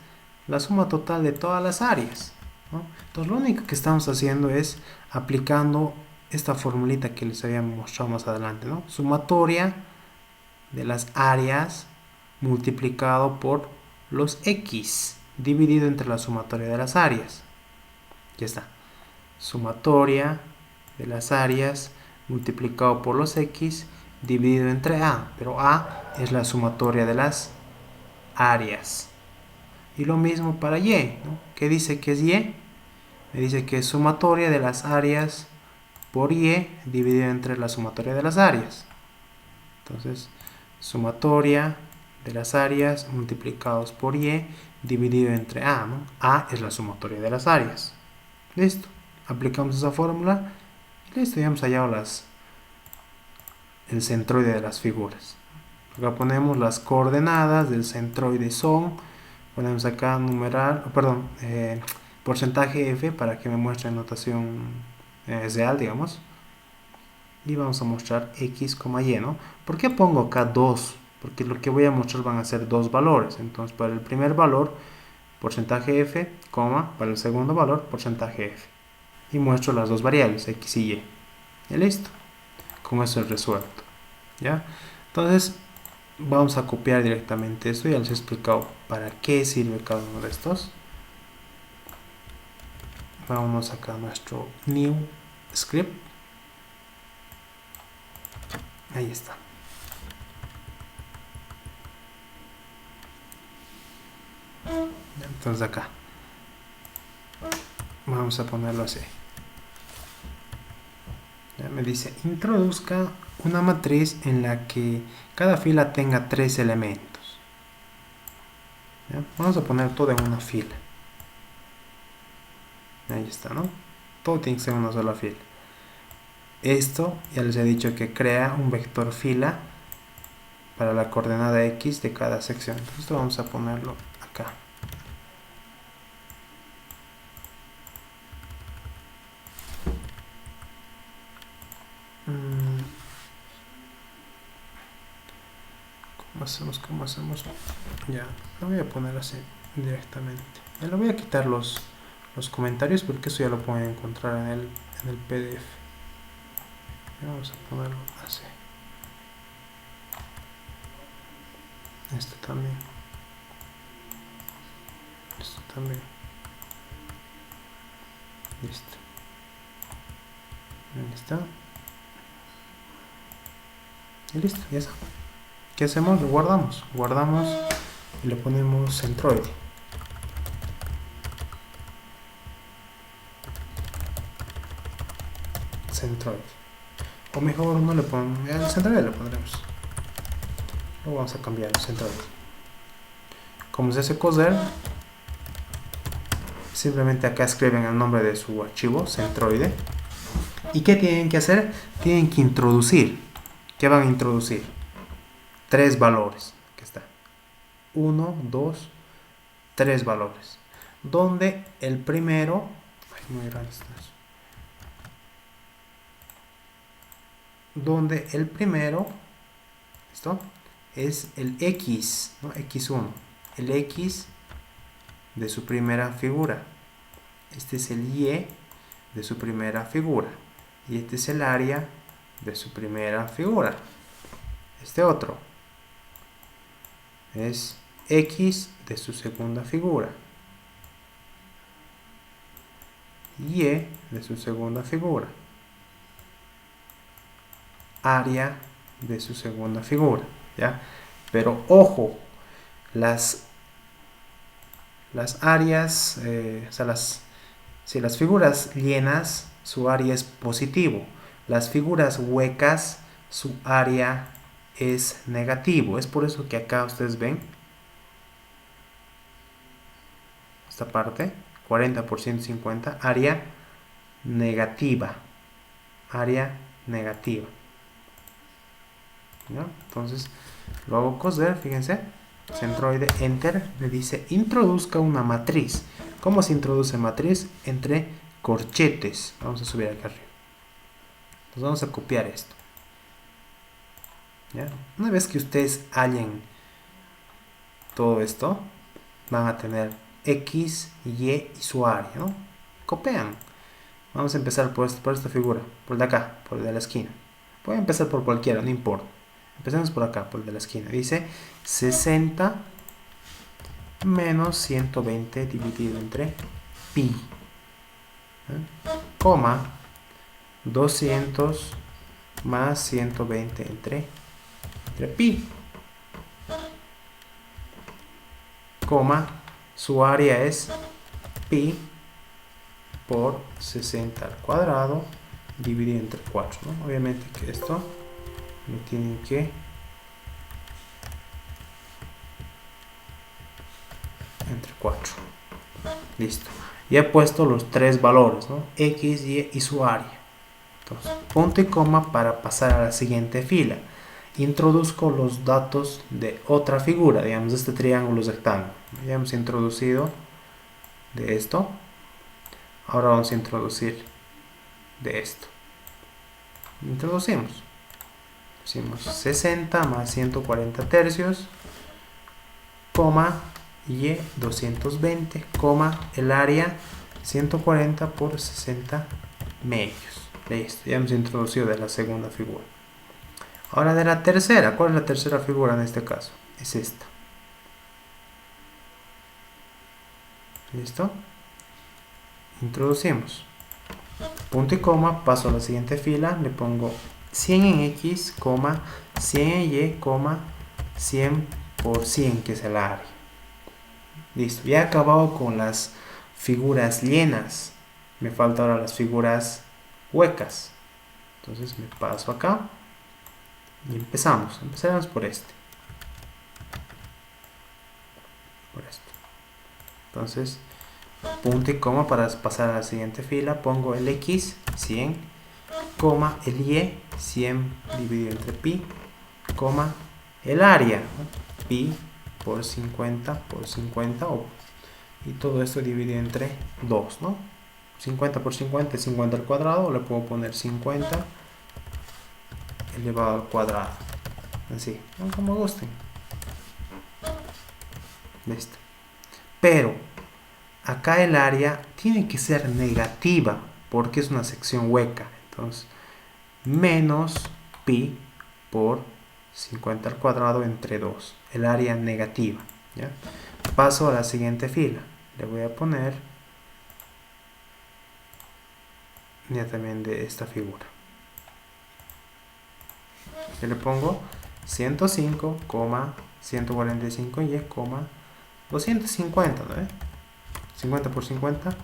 La suma total de todas las áreas, ¿no? Entonces lo único que estamos haciendo es aplicando esta formulita que les había mostrado más adelante, ¿no? Sumatoria de las áreas multiplicado por los X dividido entre la sumatoria de las áreas. Ya está. Sumatoria de las áreas multiplicado por los X dividido entre A, pero A es la sumatoria de las áreas. Y lo mismo para Y, ¿no? ¿Qué dice que es Y? Me dice que es sumatoria de las áreas por Y dividido entre la sumatoria de las áreas. Entonces, sumatoria de las áreas multiplicados por Y dividido entre A, ¿no? A es la sumatoria de las áreas. Listo. Aplicamos esa fórmula y listo, ya hemos hallado el centroide de las figuras. Acá ponemos las coordenadas del centroide son, ponemos acá numeral, perdón, porcentaje F para que me muestre notación real, digamos. Y vamos a mostrar X, Y, ¿no? ¿Por qué pongo acá 2? Porque lo que voy a mostrar van a ser dos valores. Entonces, para el primer valor, porcentaje F, para el segundo valor, porcentaje F. Y muestro las dos variables, X y Y. Y listo. Con eso es resuelto. ¿Ya? Entonces, vamos a copiar directamente esto. Ya les he explicado para qué sirve cada uno de estos. Vamos acá a nuestro new script. Ahí está. Entonces acá vamos a ponerlo así. Ya me dice, introduzca una matriz en la que cada fila tenga 3 elementos. ¿Ya? Vamos a poner todo en una fila. Ahí está, ¿no? Todo tiene que ser una sola fila. Esto ya les he dicho que crea un vector fila para la coordenada X de cada sección. Entonces esto vamos a ponerlo acá. ¿Cómo hacemos? Ya, lo voy a poner así directamente. Ya le voy a quitar los comentarios porque eso ya lo pueden encontrar en el PDF. Vamos a ponerlo así. Esto también. Esto también. Listo. Ahí está. Y listo, ya está. ¿Qué hacemos? Lo guardamos. Guardamos y le ponemos centroide. Centroide. O mejor no le ponemos. El centroide le pondremos. Lo vamos a cambiar el centroide. Como se hace coser, simplemente acá escriben el nombre de su archivo, centroide. ¿Y qué tienen que hacer? Tienen que introducir. ¿Qué van a introducir? 3 valores. Aquí está. 1, 2, 3 valores. Donde el primero... Ay, muy grande está eso. Donde el primero... ¿Listo? Es el X, ¿no? X1. El X de su primera figura. Este es el Y de su primera figura. Y este es el área de su primera figura. Este otro es X de su segunda figura. Y de su segunda figura. Área de su segunda figura. ¿Ya? Pero ojo, las áreas, o sea, las figuras llenas, su área es positivo. Las figuras huecas, su área es negativo. Es por eso que acá ustedes ven esta parte, 40 por 150, área negativa. Área negativa. ¿Ya? Entonces lo hago coser, fíjense. Centroide, enter, le dice introduzca una matriz. ¿Cómo se introduce matriz? Entre corchetes. Vamos a subir acá arriba. Entonces vamos a copiar esto. ¿Ya? Una vez que ustedes hallen todo esto, van a tener X, Y y su área, ¿no? Copian. Vamos a empezar por esta figura, por el de acá, por el de la esquina. Voy a empezar por cualquiera, no importa. Empecemos por acá, por el de la esquina. Dice 60 menos 120 dividido entre pi. Coma 200 más 120 entre pi. Coma, su área es pi por 60 al cuadrado dividido entre 4, ¿no? Obviamente que esto me tienen que entre 4. Listo. Ya he puesto los tres valores, ¿no? X, Y y su área. Entonces, punto y coma para pasar a la siguiente fila. Introduzco los datos de otra figura, digamos este triángulo rectángulo. Ya hemos introducido de esto. Ahora vamos a introducir de esto. Introducimos. Decimos 60 más 140 tercios, coma, y 220, coma, el área 140 por 60 medios. Listo, ya hemos introducido de la segunda figura. Ahora de la tercera, ¿cuál es la tercera figura en este caso? Es esta. ¿Listo? Introducimos. Punto y coma, paso a la siguiente fila, le pongo 100 en X, 100 en Y, 100 por 100, que es el área. Listo, ya he acabado con las figuras llenas. Me faltan ahora las figuras huecas. Entonces me paso acá y empezamos. Empezaremos por este. Por esto. Entonces, punto y coma para pasar a la siguiente fila. Pongo el X, 100, coma, el Y, 100 dividido entre pi, coma, el área, ¿no? Pi por 50 por 50, y todo esto dividido entre 2, ¿no? 50 por 50 es 50 al cuadrado, le puedo poner 50 elevado al cuadrado, así, ¿no? Como gusten. Listo. Pero acá el área tiene que ser negativa porque es una sección hueca. Entonces, menos pi por 50 al cuadrado entre 2. El área negativa. ¿Ya? Paso a la siguiente fila. Le voy a poner ya también de esta figura. Yo le pongo 105, 145 y 250, ¿no? 50 por 50,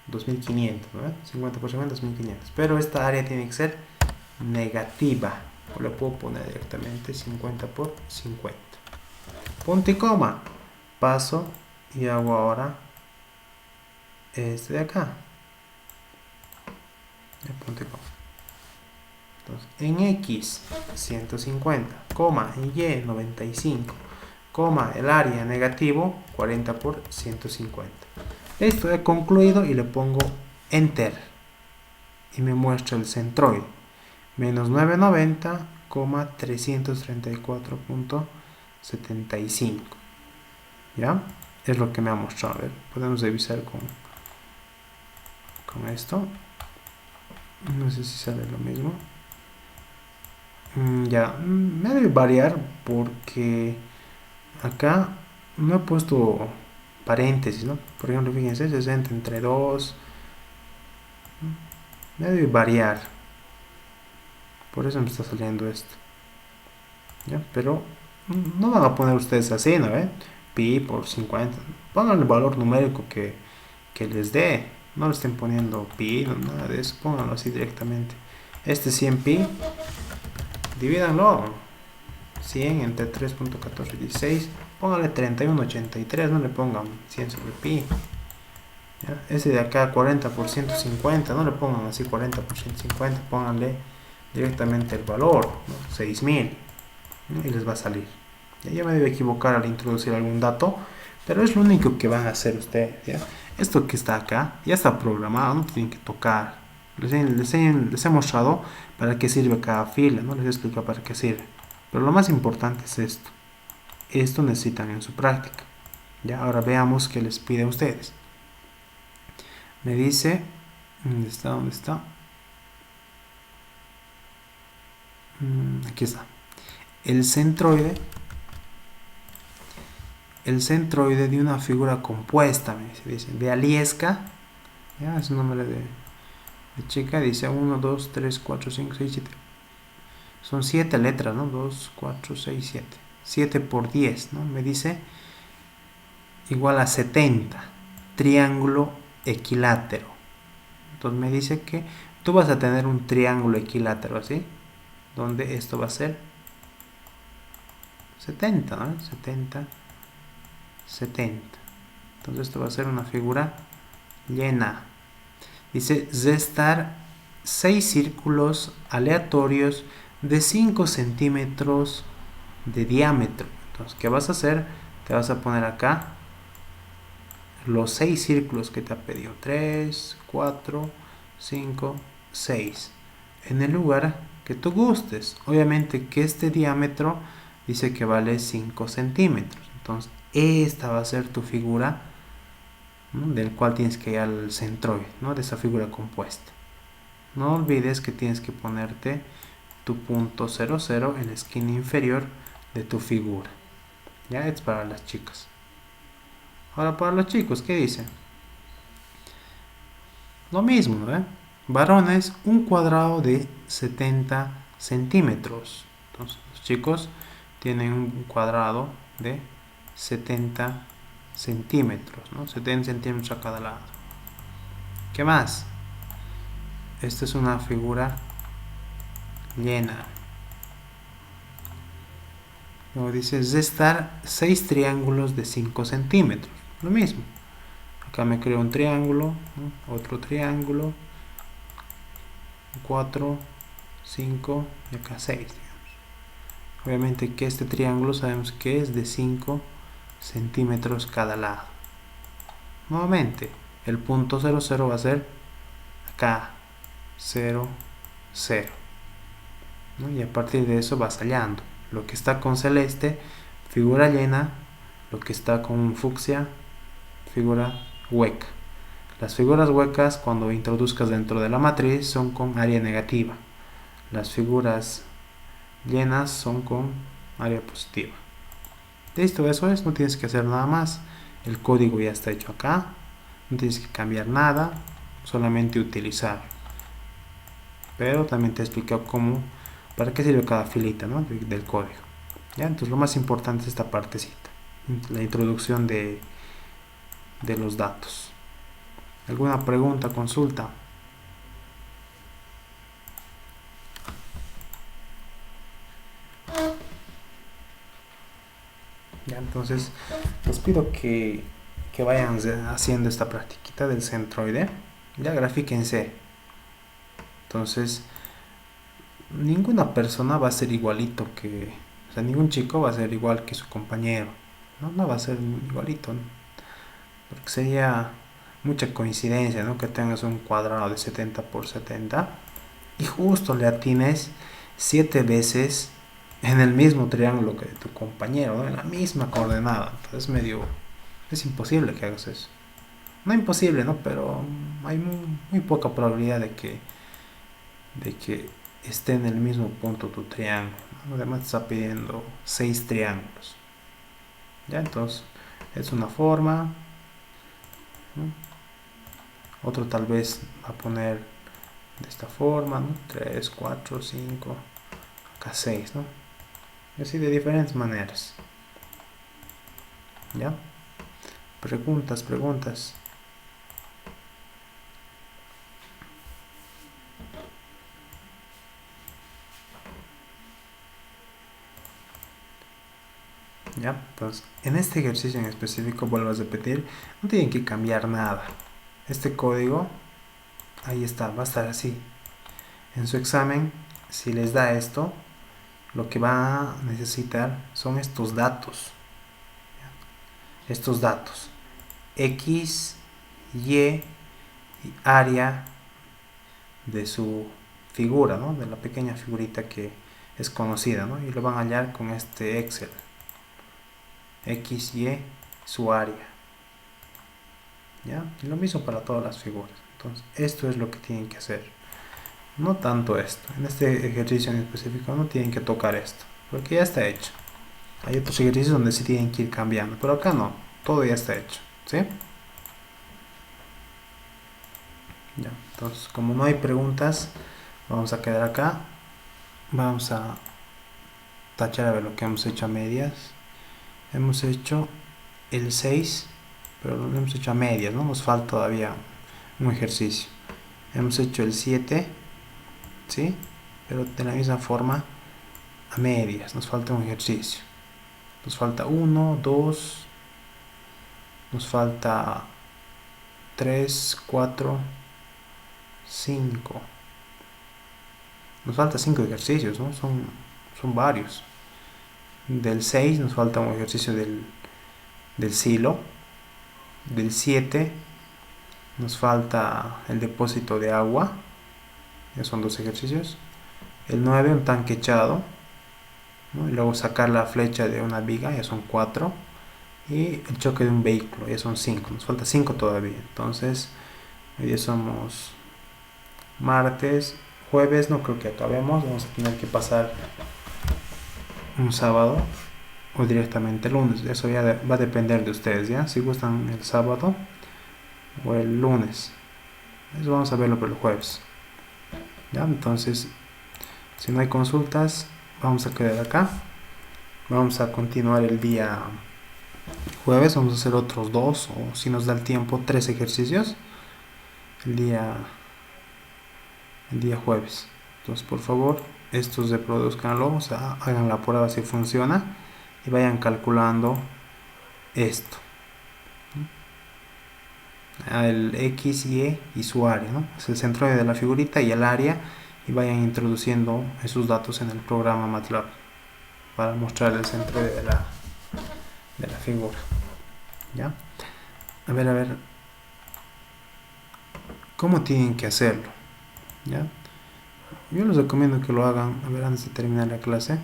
2500, ¿no? 50 por 50, 2500. Pero esta área tiene que ser negativa. O le puedo poner directamente 50 por 50. Punto y coma. Paso y hago ahora este de acá. El punto y coma. Entonces, en X 150, coma, en Y 95, coma, el área negativo 40 por 150. Esto he concluido y le pongo enter y me muestra el centroide menos 990, 334.75. ¿Ya? Es lo que me ha mostrado. A ver, podemos revisar con esto. No sé si sale lo mismo. Ya, me debe variar porque acá no he puesto paréntesis, ¿no? Por ejemplo, fíjense, 60 entre 2. Me debe variar. Por eso me está saliendo esto. ¿Ya? Pero no van a poner ustedes así, ¿no? Pi por 50. Pongan el valor numérico que les dé. No le estén poniendo pi, no, nada de eso. Pónganlo así directamente. Este 100 pi. Divídanlo. 100 entre 3.1416 póngale 31,83, no le pongan 100 sobre pi. ¿Ya? Ese de acá 40 por 150, no le pongan así 40 por 150, pónganle directamente el valor, ¿no? 6000, ¿no? Y les va a salir. Ya me debe equivocar al introducir algún dato, pero es lo único que van a hacer ustedes. ¿Ya? Esto que está acá ya está programado, no tienen que tocar. Les he mostrado para qué sirve cada fila, no les he explicado para qué sirve. Pero lo más importante es esto. Esto necesitan en su práctica. Ya, ahora veamos qué les pide a ustedes. Me dice, ¿dónde está? ¿Dónde está? Aquí está. El centroide de una figura compuesta, me dice, de Aliesca, ya es un nombre de chica, dice 1, 2, 3, 4, 5, 6, 7. Son 7 letras, ¿no? 2, 4, 6, 7. 7 por 10, ¿no? Me dice igual a 70. Triángulo equilátero. Entonces me dice que tú vas a tener un triángulo equilátero así, donde esto va a ser 70, ¿no? 70, 70. Entonces esto va a ser una figura llena. Dice zestar 6 círculos aleatorios de 5 centímetros de diámetro. Entonces, ¿qué vas a hacer? Te vas a poner acá los 6 círculos que te ha pedido. 3, 4, 5, 6. En el lugar que tú gustes. Obviamente que este diámetro dice que vale 5 centímetros. Entonces, esta va a ser tu figura, ¿no? Del cual tienes que ir al centroide, ¿no? De esa figura compuesta. No olvides que tienes que ponerte tu punto 00 en la esquina inferior de tu figura. Ya es para las chicas. Ahora para los chicos, ¿qué dicen? Lo mismo, ¿eh? Varones, un cuadrado de 70 centímetros. Entonces, los chicos tienen un cuadrado de 70 centímetros, ¿no? 70 centímetros a cada lado. ¿Qué más? Esta es una figura llena. Luego dice zestar 6 triángulos de 5 centímetros. Lo mismo. Acá me creo un triángulo, ¿no? Otro triángulo, 4, 5 y acá 6, digamos. Obviamente que este triángulo sabemos que es de 5 centímetros cada lado. Nuevamente, el punto 00 va a ser acá, 0, 0. ¿No? Y a partir de eso vas hallando. Lo que está con celeste, figura llena. Lo que está con fucsia, figura hueca. Las figuras huecas, cuando introduzcas dentro de la matriz, son con área negativa. Las figuras llenas son con área positiva. Listo, eso es, no tienes que hacer nada más. El código ya está hecho acá. No tienes que cambiar nada, solamente utilizar. Pero también te he explicado cómo, para qué sirve cada filita, ¿no? del código. ¿Ya? Entonces lo más importante es esta partecita, la introducción de los datos. ¿Alguna pregunta, consulta? Ya, entonces les pido que vayan haciendo esta practiquita del centroide. Ya grafíquense. Entonces, ninguna persona va a ser igualito que... O sea, ningún chico va a ser igual que su compañero. No va a ser igualito, ¿no? Porque sería mucha coincidencia, ¿no? Que tengas un cuadrado de 70 por 70 y justo le atines 7 veces en el mismo triángulo que de tu compañero, ¿no? En la misma coordenada. Entonces es imposible que hagas eso. No imposible, ¿no? Pero hay muy poca probabilidad de que esté en el mismo punto tu triángulo, ¿no? Además te está pidiendo 6 triángulos. Ya, entonces es una forma, ¿no? Otro tal vez va a poner de esta forma, ¿no? 3, 4, 5, acá 6, ¿no? Y así de diferentes maneras. ¿Ya? Preguntas. ¿Ya? Entonces, en este ejercicio en específico, vuelvo a repetir, no tienen que cambiar nada. Este código, ahí está, va a estar así. En su examen, si les da esto, lo que va a necesitar son estos datos. Estos datos. X, Y, área de su figura, ¿no? De la pequeña figurita que es conocida, ¿no? Y lo van a hallar con este Excel. X, Y, su área. ¿Ya? Y lo mismo para todas las figuras. Entonces, esto es lo que tienen que hacer. No tanto esto. En este ejercicio en específico no tienen que tocar esto, porque ya está hecho. Hay otros ejercicios donde sí tienen que ir cambiando, pero acá no. Todo ya está hecho. ¿Sí? Ya. Entonces, como no hay preguntas, vamos a quedar acá. Vamos a tachar a ver lo que hemos hecho a medias. Hemos hecho el 6, pero lo hemos hecho a medias, ¿no? Nos falta todavía un ejercicio. Hemos hecho el 7, ¿sí? Pero de la misma forma a medias, nos falta un ejercicio. Nos falta 1, 2, nos falta 3, 4, 5. Nos falta 5 ejercicios, ¿no? Son varios. Del 6 nos falta un ejercicio del silo. Del 7 nos falta el depósito de agua. Ya son 2 ejercicios. El 9 un tanque echado, ¿no? Y luego sacar la flecha de una viga, ya son 4. Y el choque de un vehículo, ya son 5. Nos falta 5 todavía. Entonces, hoy día somos martes. Jueves no creo que acabemos. Vamos a tener que pasar un sábado o directamente el lunes. Eso ya va a depender de ustedes, ¿ya? Si gustan el sábado o el lunes. Eso vamos a verlo por el jueves. ¿Ya? Entonces, si no hay consultas, vamos a quedar acá. Vamos a continuar el día jueves. Vamos a hacer otros 2 o si nos da el tiempo 3 ejercicios el día jueves. Entonces, por favor, estos reproduzcanlo, o sea, hagan la prueba si funciona y vayan calculando esto, el X, Y su área, ¿no? Es el centroide de la figurita y el área, y vayan introduciendo esos datos en el programa MATLAB para mostrar el centroide de la figura. ¿Ya? A ver, ¿cómo tienen que hacerlo? ¿Ya? Yo les recomiendo que lo hagan, a ver, antes de terminar la clase,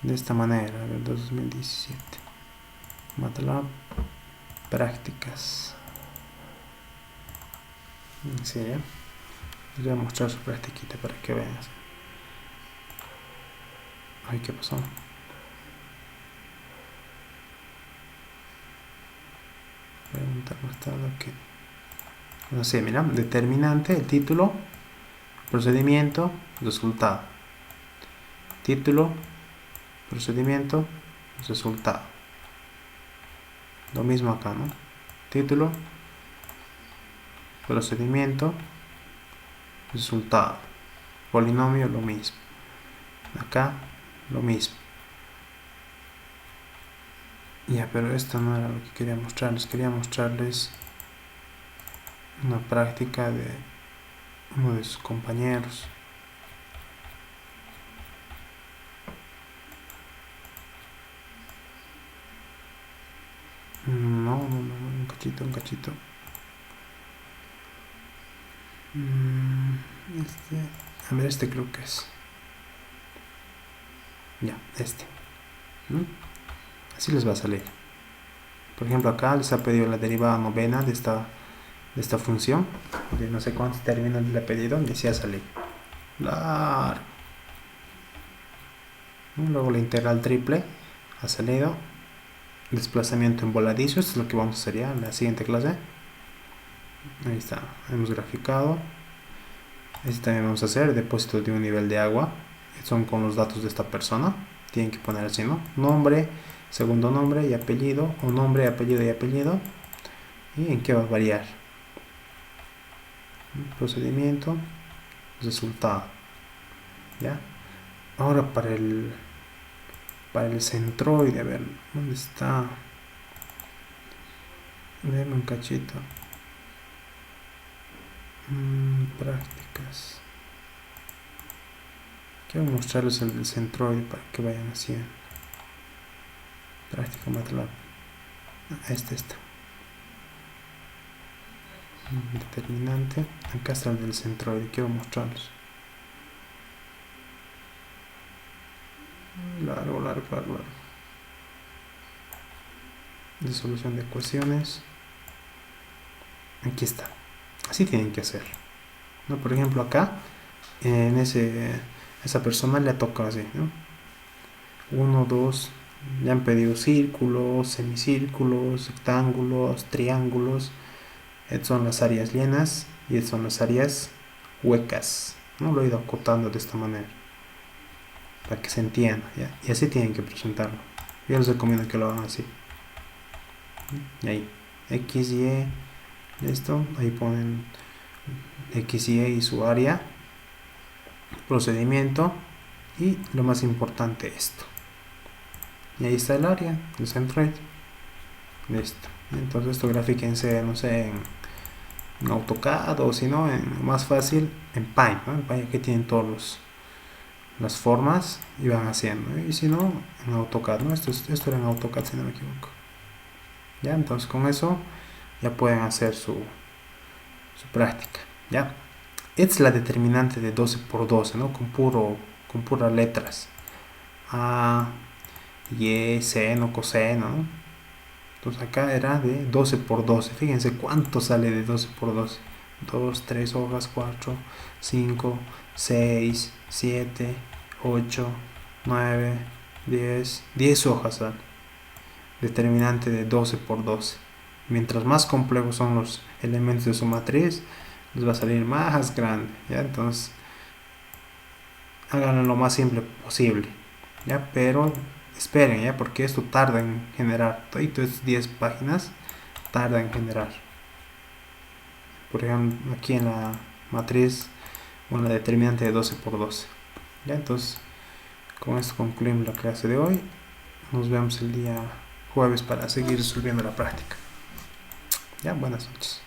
de esta manera, a ver, 2017, MATLAB, prácticas. Sí, ¿ya? Les voy a mostrar su practiquita para que vean. Ay, ¿qué pasó? Pregunta mostrado que no sé, mira, determinante, el título, procedimiento, resultado. Título, procedimiento, resultado. Lo mismo acá, ¿no? Título, procedimiento, resultado. Polinomio, lo mismo. Acá, lo mismo. Ya, pero esto no era lo que quería mostrarles. Quería mostrarles una práctica de uno de sus compañeros. No, un cachito. A ver, este creo que es. Ya, este. Así les va a salir. Por ejemplo, acá les ha pedido la derivada novena de esta función. De no sé cuántos términos le ha pedido, y así ha salido. Largo. Luego la integral triple ha salido. Desplazamiento en voladizo, esto es lo que vamos a hacer ya en la siguiente clase. Ahí está, hemos graficado. Este también vamos a hacer depósito de un nivel de agua. Son con los datos de esta persona. Tienen que poner así, ¿no? Nombre, segundo nombre y apellido, o nombre, apellido y apellido. ¿Y en qué va a variar? Procedimiento, resultado. ¿Ya? Ahora para el para el centroide. A ver, ¿dónde está? Deme un cachito. Prácticas. Quiero mostrarles el del centroide para que vayan haciendo. Práctica MATLAB. Este está. Determinante. Acá está el del centroide. Quiero mostrarlos. Largo. Disolución de ecuaciones. Aquí está. Así tienen que hacer, ¿no? Por ejemplo, acá en esa persona le toca así, ¿no? 1, 2, le han pedido círculos, semicírculos, rectángulos, triángulos. Estas son las áreas llenas y estas son las áreas huecas, ¿no? Lo he ido acotando de esta manera para que se entienda, ¿ya? Y así tienen que presentarlo. Yo les recomiendo que lo hagan así. Y ahí, X, Y, listo. Ahí ponen X, Y su área, procedimiento y lo más importante, esto. Y ahí está el área del centroide. Listo. Entonces esto grafíquense, no sé, en AutoCAD o si no, más fácil en Paint, ¿no? En Paint aquí tienen todas las formas y van haciendo, ¿no? Y si no, en AutoCAD, ¿no? Esto era en AutoCAD si no me equivoco. Ya, entonces con eso ya pueden hacer su práctica, ¿ya? Esta es la determinante de 12 por 12, ¿no? Con puras letras. A, Y, seno, coseno, ¿no? Entonces acá era de 12 por 12. Fíjense cuánto sale de 12 por 12. 2, 3 hojas, 4, 5, 6, 7, 8, 9, 10. 10 hojas sale. Determinante de 12 por 12. Mientras más complejos son los elementos de su matriz, les va a salir más grande, ¿ya? Entonces háganlo lo más simple posible, ¿ya? Pero esperen, ¿ya? Porque esto tarda en generar. Todo estas 10 páginas tarda en generar. Por ejemplo, aquí en la matriz, una determinante de 12 por 12, ¿ya? Entonces con esto concluimos la clase de hoy. Nos vemos el día jueves para seguir resolviendo la práctica. Ya, buenas noches.